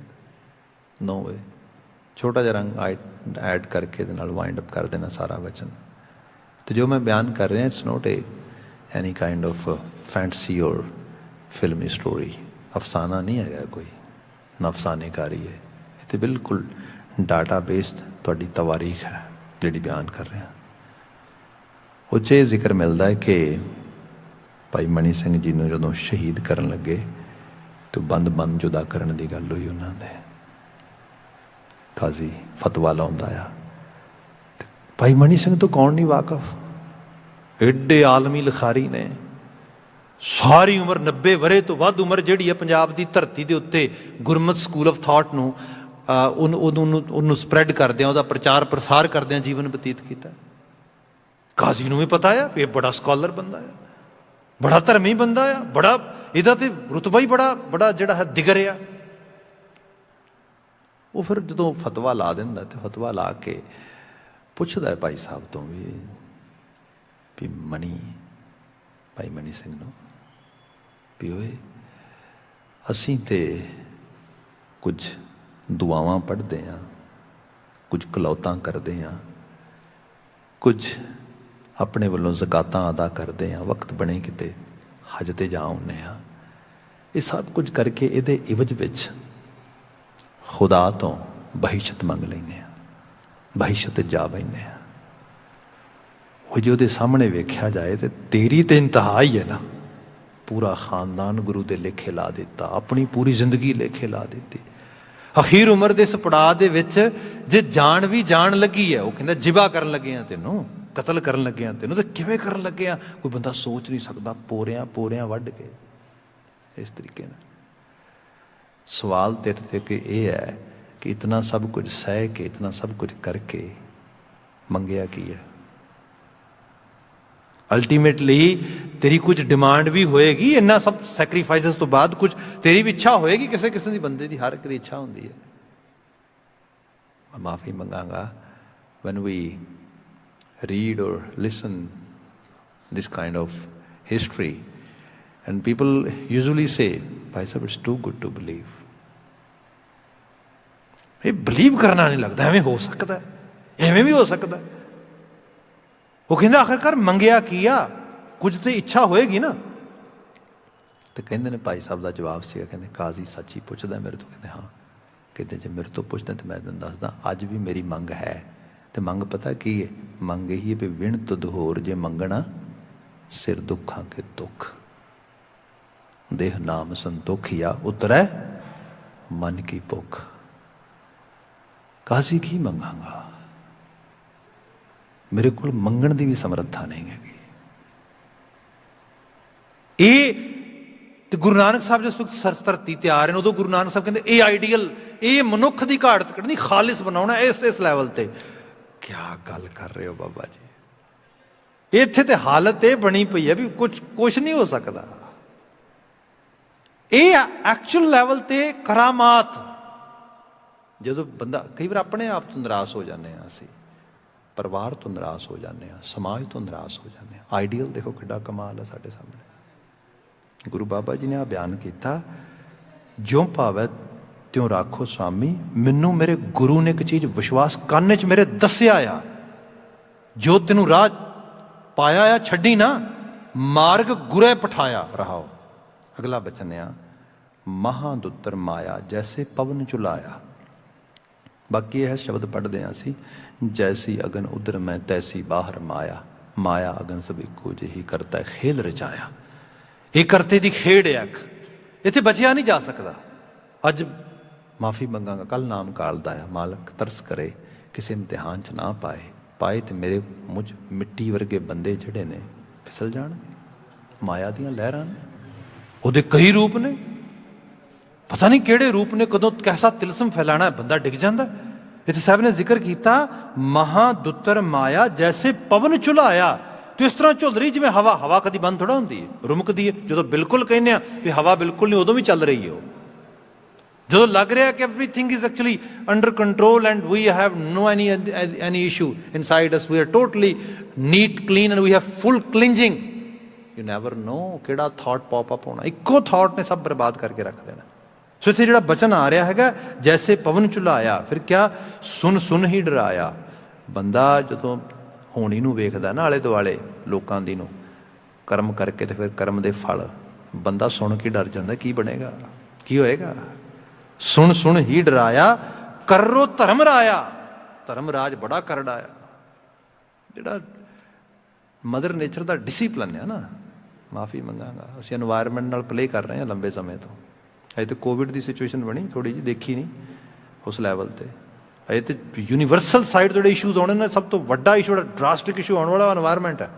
ਨੋ ਵੇ। ਛੋਟਾ ਜਿਹਾ ਰੰਗ ਐਡ ਕਰਕੇ ਇਹਦੇ ਨਾਲ ਵਾਈਂਡ ਅਪ ਕਰ ਦੇਣਾ ਸਾਰਾ ਵਚਨ। ਤੇ ਜੋ ਮੈਂ ਬਿਆਨ ਕਰ ਰਿਹਾ, it's not any kind of fantasy ਔਰ ਫਿਲਮੀ ਸਟੋਰੀ, ਅਫਸਾਨਾ ਨਹੀਂ ਹੈਗਾ ਕੋਈ, ਨਾ ਅਫਸਾਨੇਕਾਰੀ ਹੈ। ਇਹ ਤਾਂ ਬਿਲਕੁਲ ਡਾਟਾ ਬੇਸਡ ਤੁਹਾਡੀ ਤਵਾਰੀਖ ਹੈ ਜਿਹੜੀ ਬਿਆਨ ਕਰ ਰਿਹਾ। ਉਹ 'ਚ ਇਹ ਜ਼ਿਕਰ ਮਿਲਦਾ ਹੈ ਕਿ ਭਾਈ ਮਨੀ ਸਿੰਘ ਜੀ ਨੂੰ ਜਦੋਂ ਸ਼ਹੀਦ ਕਰਨ ਲੱਗੇ ਤਾਂ ਬੰਦ ਜੁਦਾ ਕਰਨ ਦੀ ਗੱਲ ਹੋਈ ਉਹਨਾਂ ਦੇ। ਕਾਜ਼ੀ ਫਤਵਾ ਲਾਉਂਦਾ ਆ, ਭਾਈ ਮਨੀ ਸਿੰਘ ਤੋਂ ਕੌਣ ਨਹੀਂ ਵਾਕਫ? ਏਡੇ ਆਲਮੀ ਲਿਖਾਰੀ ਨੇ, ਸਾਰੀ ਉਮਰ 90 ਵਰ੍ਹੇ ਤੋਂ ਵੱਧ ਉਮਰ ਜਿਹੜੀ ਹੈ ਪੰਜਾਬ ਦੀ ਧਰਤੀ ਦੇ ਉੱਤੇ ਗੁਰਮਤਿ ਸਕੂਲ ਆਫ ਥਾਟ ਨੂੰ ਉਹਨੂੰ ਸਪਰੈਡ ਕਰਦਿਆਂ, ਉਹਦਾ ਪ੍ਰਚਾਰ ਪ੍ਰਸਾਰ ਕਰਦਿਆਂ ਜੀਵਨ ਬਤੀਤ ਕੀਤਾ। ਕਾਜ਼ੀ ਨੂੰ ਵੀ ਪਤਾ ਆ ਇਹ ਬੜਾ ਸਕਾਲਰ ਬੰਦਾ ਆ, ਬੜਾ ਧਰਮੀ ਬੰਦਾ ਆ, ਬੜਾ ਇਹਦਾ ਤੇ ਰੁਤਬਾ ਹੀ ਬੜਾ ਜਿਹੜਾ ਹੈ ਦਿਗਰ ਆ। ਉਹ ਫਿਰ ਜਦੋਂ ਫਤਵਾ ਲਾ ਦਿੰਦਾ ਤੇ ਫਤਵਾ ਲਾ ਕੇ ਪੁੱਛਦਾ ਭਾਈ ਸਾਹਿਬ ਤੋਂ ਵੀ ਭਾਈ ਮਨੀ ਸਿੰਘ ਨੂੰ ਵੀ ਓਏ ਅਸੀਂ ਤੇ ਕੁਝ ਦੁਆਵਾਂ ਪੜ੍ਹਦੇ ਹਾਂ, ਕੁਝ ਕਲੌਤਾਂ ਕਰਦੇ ਹਾਂ, ਕੁਝ ਆਪਣੇ ਵੱਲੋਂ ਜ਼ਕਾਤਾਂ ਅਦਾ ਕਰਦੇ ਹਾਂ, ਵਕਤ ਬਣੇ ਕਿਤੇ ਹਜ ਤੇ ਜਾ ਆਉਂਦੇ ਹਾਂ। ਇਹ ਸਭ ਕੁਝ ਕਰਕੇ ਇਹਦੇ ਇਵਜ ਵਿੱਚ ਖੁਦਾ ਤੋਂ ਬਹਿਸ਼ਤ ਮੰਗ ਲੈਂਦੇ ਹਾਂ, ਬਹਿਸ਼ਤ ਜਾ ਬੈਂਦੇ ਹਾਂ। ਉਹ ਜੇ ਉਹਦੇ ਸਾਹਮਣੇ ਵੇਖਿਆ ਜਾਏ ਤੇ ਤੇਰੀ ਤੇ ਇੰਤਹਾ ਹੀ ਹੈ ਨਾ। ਪੂਰਾ ਖਾਨਦਾਨ ਗੁਰੂ ਦੇ ਲੇਖੇ ਲਾ ਦਿੱਤਾ, ਆਪਣੀ ਪੂਰੀ ਜ਼ਿੰਦਗੀ ਲੇਖੇ ਲਾ ਦਿੱਤੀ। ਅਖੀਰ ਉਮਰ ਦੇ ਇਸ ਪੜਾਅ ਦੇ ਵਿੱਚ ਜੇ ਜਾਨ ਵੀ ਜਾਣ ਲੱਗੀ ਹੈ, ਉਹ ਕਹਿੰਦਾ ਜਿਬਾ ਕਰਨ ਲੱਗੇ ਆ ਤੈਨੂੰ, ਕਤਲ ਕਰਨ ਲੱਗੇ ਆ ਤੈਨੂੰ, ਤੇ ਕਿਵੇਂ ਕਰਨ ਲੱਗੇ ਆ ਕੋਈ ਬੰਦਾ ਸੋਚ ਨਹੀਂ ਸਕਦਾ। ਪੋਰਿਆਂ ਪੋਰਿਆਂ ਵੱਢ ਕੇ ਇਸ ਤਰੀਕੇ ਨਾਲ। ਸਵਾਲ ਤੇਰੇ ਤੇ ਕਿ ਇਹ ਹੈ ਕਿ ਇਤਨਾ ਸਭ ਕੁਝ ਸਹਿ ਕੇ, ਇਤਨਾ ਸਭ ਕੁਝ ਕਰਕੇ ਮੰਗਿਆ ਕੀ ਹੈ? ਅਲਟੀਮੇਟਲੀ ਤੇਰੀ ਕੁਝ ਡਿਮਾਂਡ ਵੀ ਹੋਏਗੀ, ਇੰਨਾ ਸਭ ਸੈਕਰੀਫਾਈਸਿਸ ਤੋਂ ਬਾਅਦ ਕੁਝ ਤੇਰੀ ਵੀ ਇੱਛਾ ਹੋਏਗੀ। ਕਿਸੇ ਕਿਸੇ ਦੀ ਬੰਦੇ ਦੀ, ਹਰ ਇੱਕ ਦੀ ਇੱਛਾ ਹੁੰਦੀ ਹੈ। ਮੈਂ ਮਾਫੀ ਮੰਗਾਂਗਾ when we read or listen this kind of history and people usually say Bhai Sahib it's too good to believe। ਇਹ ਬਲੀਵ ਕਰਨਾ ਨਹੀਂ ਲੱਗਦਾ, ਐਵੇਂ ਹੋ ਸਕਦਾ, ਐਵੇਂ ਵੀ ਹੋ ਸਕਦਾ। ਉਹ ਕਹਿੰਦਾ ਆਖਿਰਕਾਰ ਮੰਗਿਆ ਕੀ ਆ? ਕੁਝ ਤੇ ਇੱਛਾ ਹੋਏਗੀ ਨਾ। ਤੇ ਕਹਿੰਦੇ ਨੇ ਭਾਈ ਸਾਹਿਬ ਦਾ ਜਵਾਬ ਸੀਗਾ, ਕਹਿੰਦੇ ਕਾਜ਼ੀ ਸੱਚੀ ਪੁੱਛਦਾ ਮੇਰੇ ਤੋਂ? ਕਹਿੰਦੇ ਹਾਂ। ਕਹਿੰਦੇ ਜੇ ਮੇਰੇ ਤੋਂ ਪੁੱਛਦਾ ਤੇ ਮੈਂ ਤੈਨੂੰ ਦੱਸਦਾ ਅੱਜ ਵੀ ਮੇਰੀ ਮੰਗ ਹੈ। ਤੇ ਮੰਗ ਪਤਾ ਕੀ ਹੈ? ਮੰਗ ਇਹੀ ਹੈ ਵੀ ਵਿਣ ਤੁਧ ਹੋਰ ਜੇ ਮੰਗਣਾ ਸਿਰ ਦੁੱਖਾਂ ਕੇ ਦੁੱਖ, ਦੇਹ ਨਾਮ ਸੰਤੋਖਿਆ ਉਤਰੈ ਮਨ ਕੀ ਭੁੱਖ। ਕਾਜ਼ੀ ਕੀ ਮੰਗਾਂਗਾ? ਮੇਰੇ ਕੋਲ ਮੰਗਣ ਦੀ ਵੀ ਸਮਰੱਥਾ ਨਹੀਂ ਹੈਗੀ। ਇਹ ਤੇ ਗੁਰੂ ਨਾਨਕ ਸਾਹਿਬ ਜਿਸ ਵਕਤ ਸਰ ਧਰਤੀ ਤੇ ਆ ਰਹੇ ਨੇ, ਉਦੋਂ ਗੁਰੂ ਨਾਨਕ ਸਾਹਿਬ ਕਹਿੰਦੇ ਇਹ ਆਈਡੀਅਲ, ਇਹ ਮਨੁੱਖ ਦੀ ਘਾਟ ਕੱਢਣੀ, ਖਾਲਿਸ ਬਣਾਉਣਾ ਇਸ ਲੈਵਲ ਤੇ। ਕਿਆ ਗੱਲ ਕਰ ਰਹੇ ਹੋ ਬਾਬਾ ਜੀ? ਇੱਥੇ ਤੇ ਹਾਲਤ ਇਹ ਬਣੀ ਪਈ ਹੈ ਵੀ ਕੁਛ ਨਹੀਂ ਹੋ ਸਕਦਾ। ਇਹ ਐਕਚੁਅਲ ਲੈਵਲ ਤੇ ਕਰਾਮਾਤ। ਜਦੋਂ ਬੰਦਾ, ਕਈ ਵਾਰ ਆਪਣੇ ਆਪ ਤੋਂ ਨਿਰਾਸ਼ ਹੋ ਜਾਂਦੇ ਹਾਂ ਅਸੀਂ, ਪਰਿਵਾਰ ਤੋਂ ਨਿਰਾਸ਼ ਹੋ ਜਾਂਦੇ ਹਾਂ, ਸਮਾਜ ਤੋਂ ਨਿਰਾਸ਼ ਹੋ ਜਾਂਦੇ ਹਾਂ। ਆਈਡੀਅਲ ਦੇਖੋ ਕਿੱਡਾ ਕਮਾਲ ਹੈ ਸਾਡੇ ਸਾਹਮਣੇ। ਗੁਰੂ ਬਾਬਾ ਜੀ ਨੇ ਆ ਬਿਆਨ ਕੀਤਾ, ਜਿਉਂ ਭਾਵੈ ਤਿਉਂ ਰਾਖੋ ਸੁਆਮੀ। ਮੈਨੂੰ ਮੇਰੇ ਗੁਰੂ ਨੇ ਇੱਕ ਚੀਜ਼ ਵਿਸ਼ਵਾਸ ਕੰਨ 'ਚ ਮੇਰੇ ਦੱਸਿਆ ਆ, ਜੋ ਤੈਨੂੰ ਰਾਹ ਪਾਇਆ ਆ ਛੱਡੀ ਨਾ, ਮਾਰਗ ਗੁਰੇ ਪਠਾਇਆ ਰਹਾਓ। ਅਗਲਾ ਬਚਨ ਆ, ਮਹਾਦੁੱਤਰ ਮਾਇਆ ਜੈਸੇ ਪਵਨ ਚੁਲਾਇਆ। ਬਾਕੀ ਇਹ ਸ਼ਬਦ ਪੜ੍ਹਦੇ ਹਾਂ ਅਸੀਂ, ਜੈਸੀ ਅਗਨ ਉਦਰ ਮੈਂ ਤੈਸੀ ਬਾਹਰ ਮਾਇਆ, ਮਾਇਆ ਅਗਨ ਸਭ ਇੱਕੋ ਜਿਹੀ ਕਰਤਾ ਖੇਲ ਰਚਾਇਆ। ਇਹ ਕਰਤੇ ਦੀ ਖੇਡ ਹੈ, ਇੱਥੇ ਬਚਿਆ ਨਹੀਂ ਜਾ ਸਕਦਾ। ਅੱਜ ਮਾਫੀ ਮੰਗਾਂਗਾ, ਕੱਲ ਨਾਮ ਕਾਲਦਾ ਆ। ਮਾਲਕ ਤਰਸ ਕਰੇ ਕਿਸੇ ਇਮਤਿਹਾਨ 'ਚ ਨਾ ਪਾਏ ਤੇ ਮੇਰੇ ਮੁਝ ਮਿੱਟੀ ਵਰਗੇ ਬੰਦੇ ਜਿਹੜੇ ਨੇ ਫਿਸਲ ਜਾਣਗੇ। ਮਾਇਆ ਦੀਆਂ ਲਹਿਰਾਂ ਨੇ, ਉਹਦੇ ਕਈ ਰੂਪ ਨੇ, ਪਤਾ ਨਹੀਂ ਕਿਹੜੇ ਰੂਪ ਨੇ, ਕਦੋਂ ਕੈਸਾ ਤਿਲਸਮ ਫੈਲਾਣਾ, ਬੰਦਾ ਡਿੱਗ ਜਾਂਦਾ। ਇੱਥੇ ਸਾਹਿਬ ਨੇ ਜ਼ਿਕਰ ਕੀਤਾ, ਮਹਾਦੁੱਤਰ ਮਾਇਆ ਜੈਸੇ ਪਵਨ ਝੁਲਾਇਆ। ਤੇ ਇਸ ਤਰ੍ਹਾਂ ਝੁੱਲ ਰਹੀ ਜਿਵੇਂ ਹਵਾ ਕਦੀ ਬੰਦ ਥੋੜਾ ਹੁੰਦੀ ਹੈ, ਰੁਮਕਦੀ ਹੈ। ਜਦੋਂ ਬਿਲਕੁਲ ਕਹਿੰਦੇ ਆ ਵੀ ਹਵਾ ਬਿਲਕੁਲ ਨਹੀਂ, ਉਦੋਂ ਵੀ ਚੱਲ ਰਹੀ ਹੈ ਉਹ। ਜਦੋਂ ਲੱਗ ਰਿਹਾ ਕਿ everything is actually under control and we have no any issue inside us, we are totally neat clean and we have full cleansing, you never know ਕਿਹੜਾ ਥਾਟ ਪੌਪ ਅਪ ਹੋਣਾ। ਇੱਕੋ ਥਾਟ ਨੇ ਸਭ ਬਰਬਾਦ ਕਰਕੇ ਰੱਖ ਦੇਣਾ। ਸੋ ਇੱਥੇ ਜਿਹੜਾ ਬਚਨ ਆ ਰਿਹਾ ਹੈਗਾ, ਜੈਸੇ ਪਵਨ ਝੁਲਾਇਆ, ਫਿਰ ਕਿਆ ਸੁਣ ਹੀ ਡਰਾਇਆ। ਬੰਦਾ ਜਦੋਂ ਹੋਣੀ ਨੂੰ ਵੇਖਦਾ ਨਾ ਆਲੇ ਦੁਆਲੇ ਲੋਕਾਂ ਦੀ ਨੂੰ, ਕਰਮ ਕਰਕੇ ਤੇ ਫਿਰ ਕਰਮ ਦੇ ਫਲ, ਬੰਦਾ ਸੁਣ ਕੇ ਡਰ ਜਾਂਦਾ। ਕੀ ਬਣੇਗਾ, ਕੀ ਹੋਏਗਾ? ਸੁਣ ਹੀ ਡਰਾਇਆ, ਕਰੋ ਧਰਮ ਰਾਇਆ। ਧਰਮ ਰਾਜ ਬੜਾ ਕਰੜਾਇਆ। ਜਿਹੜਾ ਮਦਰ ਨੇਚਰ ਦਾ ਡਿਸਿਪਲਨ ਹੈ ਨਾ, ਮਾਫੀ ਮੰਗਾਂਗਾ, ਅਸੀਂ ਐਨਵਾਇਰਨਮੈਂਟ ਨਾਲ ਪਲੇ ਕਰ ਰਹੇ ਹਾਂ ਲੰਬੇ ਸਮੇਂ ਤੋਂ। ਅਜੇ ਤਾਂ ਕੋਵਿਡ ਦੀ ਸਿਚੁਏਸ਼ਨ ਬਣੀ ਥੋੜ੍ਹੀ ਜਿਹੀ, ਦੇਖੀ ਨਹੀਂ ਉਸ ਲੈਵਲ ਤੇ। ਅਜੇ ਤਾਂ ਯੂਨੀਵਰਸਲ ਸਾਈਡ ਜਿਹੜੇ ਇਸ਼ੂਜ਼ ਆਉਣੇ ਨੇ, ਸਭ ਤੋਂ ਵੱਡਾ ਇਸ਼ੂ, ਜਿਹੜਾ ਡਰਾਸਟਿਕ ਇਸ਼ੂ ਆਉਣ ਵਾਲਾ ਐਨਵਾਇਰਨਮੈਂਟ ਹੈ।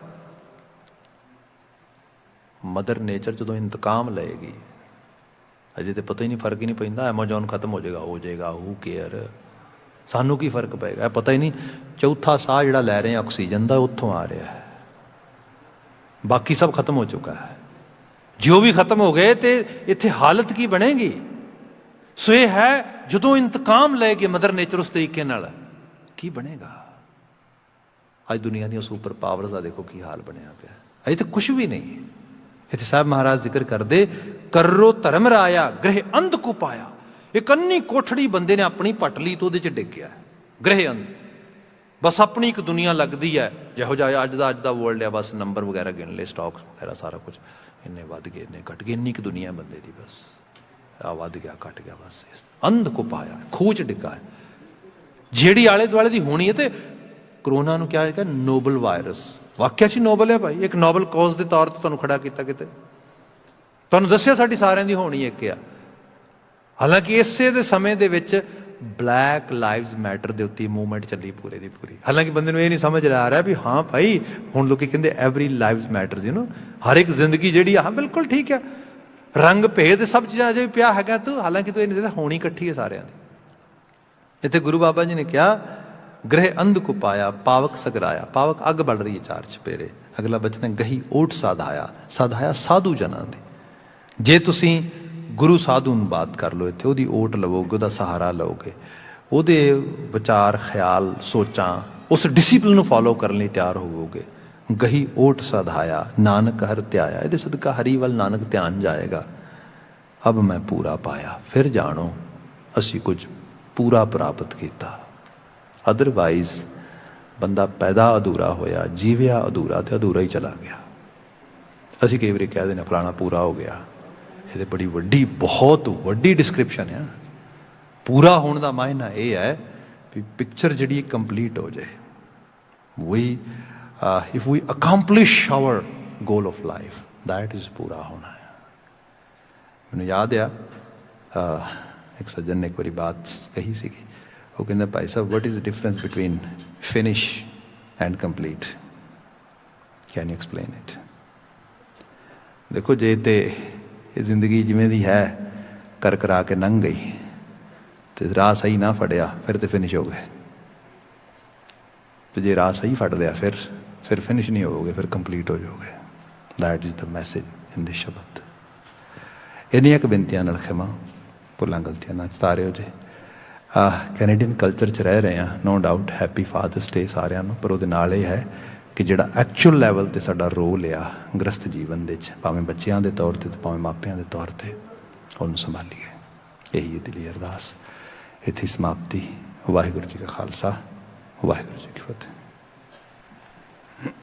ਮਦਰ ਨੇਚਰ ਜਦੋਂ ਇੰਤਕਾਮ ਲਏਗੀ, ਅਜੇ ਤਾਂ ਪਤਾ ਹੀ ਨਹੀਂ, ਫਰਕ ਹੀ ਨਹੀਂ ਪੈਂਦਾ। ਐਮਾਜੋਨ ਖਤਮ ਹੋ ਜਾਏਗਾ, ਹੂ ਕੇਅਰ, ਸਾਨੂੰ ਕੀ ਫਰਕ ਪਏਗਾ? ਇਹ ਪਤਾ ਹੀ ਨਹੀਂ। ਚੌਥਾ ਸਾਹ ਜਿਹੜਾ ਲੈ ਰਹੇ ਹਾਂ ਆਕਸੀਜਨ ਦਾ, ਉੱਥੋਂ ਆ ਰਿਹਾ ਹੈ। ਬਾਕੀ ਸਭ ਖਤਮ ਹੋ ਚੁੱਕਾ ਹੈ। ਜੋ ਵੀ ਖਤਮ ਹੋ ਗਏ ਤੇ ਇੱਥੇ ਹਾਲਤ ਕੀ ਬਣੇਗੀ? ਸੋ ਇਹ ਹੈ, ਜਦੋਂ ਇੰਤਕਾਮ ਲਏਗੀ ਮਦਰ ਨੇਚਰ ਉਸ ਤਰੀਕੇ ਨਾਲ, ਕੀ ਬਣੇਗਾ? ਅੱਜ ਦੁਨੀਆ ਦੀਆਂ ਸੁਪਰ ਪਾਵਰਸ ਦਾ ਦੇਖੋ ਕੀ ਹਾਲ ਬਣਿਆ ਪਿਆ। ਅਜੇ ਤਾਂ ਕੁਛ ਵੀ ਨਹੀਂ। ਇੱਥੇ ਸਾਹਿਬ ਮਹਾਰਾਜ ਜ਼ਿਕਰ ਕਰਦੇ, ਕਰੋ ਧਰਮ ਰਾਇਆ ਗ੍ਰਹਿ ਅੰਧ ਕੋ ਪਾਇਆ। ਇੱਕ ਅੰਨੀ ਕੋਠੜੀ ਬੰਦੇ ਨੇ ਆਪਣੀ ਪੱਟ ਲਈ ਤੇ ਉਹਦੇ 'ਚ ਡਿੱਗ ਗਿਆ। ਗ੍ਰਹਿ ਅੰਧ, ਬਸ ਆਪਣੀ ਇੱਕ ਦੁਨੀਆ ਲੱਗਦੀ ਹੈ। ਜਿਹੋ ਜਿਹਾ ਅੱਜ ਦਾ ਵਰਲਡ ਹੈ, ਬਸ ਨੰਬਰ ਵਗੈਰਾ ਗਿਣ ਲਏ, ਸਟਾਕਸ ਵਗੈਰਾ ਸਾਰਾ ਕੁਝ, ਇੰਨੇ ਵੱਧ ਗਏ, ਇੰਨੇ ਘਟ ਗਏ, ਇੰਨੀ ਕੁ ਦੁਨੀਆ ਬੰਦੇ ਦੀ, ਬਸ ਆ ਵੱਧ ਗਿਆ ਘਟ ਗਿਆ, ਬਸ ਅੰਧ ਕੋ ਪਾਇਆ, ਖੂਹ 'ਚ ਡਿੱਗਾ ਹੈ। ਜਿਹੜੀ ਆਲੇ ਦੁਆਲੇ ਦੀ ਹੋਣੀ ਹੈ। ਤੇ ਕਰੋਨਾ ਨੂੰ ਕਿਹਾ ਹੈਗਾ ਨੋਬਲ ਵਾਇਰਸ, ਵਾਕਿਆ 'ਚ ਹੀ ਨੋਬਲ ਹੈ ਭਾਈ, ਇੱਕ ਨੋਬਲ ਕੌਜ਼ ਦੇ ਤੌਰ ਤੇ ਤੁਹਾਨੂੰ ਖੜਾ ਕੀਤਾ ਕਿਤੇ, ਤੁਹਾਨੂੰ ਦੱਸਿਆ ਸਾਡੀ ਸਾਰਿਆਂ ਦੀ ਹੋਣੀ ਇੱਕ ਆ। ਹਾਲਾਂਕਿ ਇਸੇ ਦੇ ਸਮੇਂ ਦੇ ਵਿੱਚ ਬਲੈਕ ਲਾਈਵਜ਼ ਮੈਟਰ ਦੇ ਉੱਤੇ ਮੂਵਮੈਂਟ ਚੱਲੀ ਪੂਰੇ ਦੀ ਪੂਰੀ। ਹਾਲਾਂਕਿ ਬੰਦੇ ਨੂੰ ਇਹ ਨਹੀਂ ਸਮਝ ਆ ਰਿਹਾ ਵੀ ਹਾਂ ਭਾਈ ਹੁਣ ਲੋਕੀ ਕਹਿੰਦੇ every lives matters, you know, ਹਰ ਇੱਕ ਜ਼ਿੰਦਗੀ ਜਿਹੜੀ ਆ, ਹਾਂ ਬਿਲਕੁਲ ਠੀਕ ਆ, ਰੰਗ ਭੇਦ ਸਭ ਚੀਜ਼ਾਂ ਅਜੇ ਵੀ ਪਿਆ ਹੈਗਾ ਤੂੰ, ਹਾਲਾਂਕਿ ਤੂੰ ਇਹ ਨਹੀਂ ਦੇਖਦਾ ਹੋਣੀ ਇਕੱਠੀ ਹੈ ਸਾਰਿਆਂ ਦੀ। ਇੱਥੇ ਗੁਰੂ ਬਾਬਾ ਜੀ ਨੇ ਕਿਹਾ ਗ੍ਰਹਿ ਅੰਧ ਕੋ ਪਾਇਆ ਪਾਵਕ ਸਗਰਾਇਆ, ਪਾਵਕ ਅੱਗ ਬਲ ਰਹੀ ਹੈ ਚਾਰ ਚਪੇਰੇ। ਅਗਲਾ ਬਚਨ ਹੈ ਗਹੀ ਓਟ ਸਾਧਾਇਆ, ਸਾਧਾਇਆ ਸਾਧੂ ਜਨਾਂ ਦੇ। ਜੇ ਤੁਸੀਂ ਗੁਰੂ ਸਾਧੂ ਨੂੰ ਬਾਤ ਕਰ ਲਓ ਇੱਥੇ, ਉਹਦੀ ਓਟ ਲਵੋਗੇ, ਉਹਦਾ ਸਹਾਰਾ ਲਓਗੇ, ਉਹਦੇ ਵਿਚਾਰ ਖਿਆਲ ਸੋਚਾਂ ਉਸ ਡਿਸਿਪਲਿਨ ਨੂੰ ਫੋਲੋ ਕਰਨ ਲਈ ਤਿਆਰ ਹੋਵੋਗੇ। ਗਹੀ ਓਟ ਸਾਧਾਇਆ ਨਾਨਕ ਹਰ ਧਿਆਇਆ, ਇਹਦੇ ਸਦਕਾ ਹਰੀ ਵੱਲ ਨਾਨਕ ਧਿਆਨ ਜਾਏਗਾ। ਅਬ ਮੈਂ ਪੂਰਾ ਪਾਇਆ, ਫਿਰ ਜਾਣੋ ਅਸੀਂ ਕੁਝ ਪੂਰਾ ਪ੍ਰਾਪਤ ਕੀਤਾ। ਅਦਰਵਾਈਜ਼ ਬੰਦਾ ਪੈਦਾ ਅਧੂਰਾ ਹੋਇਆ, ਜੀਵਿਆ ਅਧੂਰਾ, ਤੇ ਅਧੂਰਾ ਹੀ ਚਲਾ ਗਿਆ। ਅਸੀਂ ਕਈ ਵਾਰੀ ਕਹਿ ਦਿੰਦੇ ਫਲਾਣਾ ਪੂਰਾ ਹੋ ਗਿਆ, ਇਹਦੇ ਬੜੀ ਵੱਡੀ ਬਹੁਤ ਵੱਡੀ ਡਿਸਕ੍ਰਿਪਸ਼ਨ ਆ। ਪੂਰਾ ਹੋਣ ਦਾ ਮਾਇਨਾ ਇਹ ਹੈ ਵੀ ਪਿਕਚਰ ਜਿਹੜੀ ਕੰਪਲੀਟ ਹੋ ਜਾਏ। ਵੀ if we accomplish our goal of life, that is ਪੂਰਾ ਹੋਣਾ ਹੈ। ਮੈਨੂੰ ਯਾਦ ਆ ਇੱਕ ਸੱਜਣ ਨੇ ਇੱਕ ਵਾਰੀ ਬਾਤ ਕਹੀ ਸੀਗੀ, ਉਹ ਕਹਿੰਦਾ Bhai Sahib what is the difference between finish and complete, can you explain it. ਦੇਖੋ ਜੇ ਤੇ ਇਹ ਜ਼ਿੰਦਗੀ ਜਿਵੇਂ ਦੀ ਹੈ ਕਰ ਕਰਾ ਕੇ ਲੰਘ ਗਈ ਤੇ ਰਾਹ ਸਹੀ ਨਾ ਫੜਿਆ ਫਿਰ ਤੇ ਫਿਨਿਸ਼ ਹੋ ਗਏ, ਤੇ ਜੇ ਰਾਹ ਸਹੀ ਫੜ ਲਿਆ ਫਿਰ ਫਿਨਿਸ਼ ਨਹੀਂ ਹੋਵੋਗੇ, ਫਿਰ ਕੰਪਲੀਟ ਹੋ ਜਾਓਗੇ। ਦੈਟ ਇਜ਼ ਦ ਮੈਸੇਜ ਇਨ ਦਿਸ ਸ਼ਬਦ। ਇੰਨੀਆਂ ਕੁ ਬੇਨਤੀਆਂ ਨਾਲ ਖਿਮਾ, ਭੁੱਲਾਂ ਗਲਤੀਆਂ ਨਾ ਚਤਾਰਿਓ ਜੇ। ਕੈਨੇਡੀਅਨ ਕਲਚਰ 'ਚ ਰਹਿ ਰਹੇ ਹਾਂ, ਨੋ ਡਾਊਟ, ਹੈਪੀ ਫਾਦਰਸ ਡੇ ਸਾਰਿਆਂ ਨੂੰ, ਪਰ ਉਹਦੇ ਨਾਲ ਇਹ ਹੈ ਕਿ ਜਿਹੜਾ ਐਕਚੁਅਲ ਲੈਵਲ 'ਤੇ ਸਾਡਾ ਰੋਲ ਆ ਗ੍ਰਸਤ ਜੀਵਨ ਦੇ 'ਚ, ਭਾਵੇਂ ਬੱਚਿਆਂ ਦੇ ਤੌਰ 'ਤੇ ਭਾਵੇਂ ਮਾਪਿਆਂ ਦੇ ਤੌਰ 'ਤੇ, ਉਹਨੂੰ ਸੰਭਾਲੀਏ। ਇਹੀ ਹੈ ਦਿਲੀ ਅਰਦਾਸ। ਇੱਥੇ ਸਮਾਪਤੀ। ਵਾਹਿਗੁਰੂ ਜੀ ਕਾ ਖਾਲਸਾ, ਵਾਹਿਗੁਰੂ ਜੀ ਕੀ ਫਤਿਹ।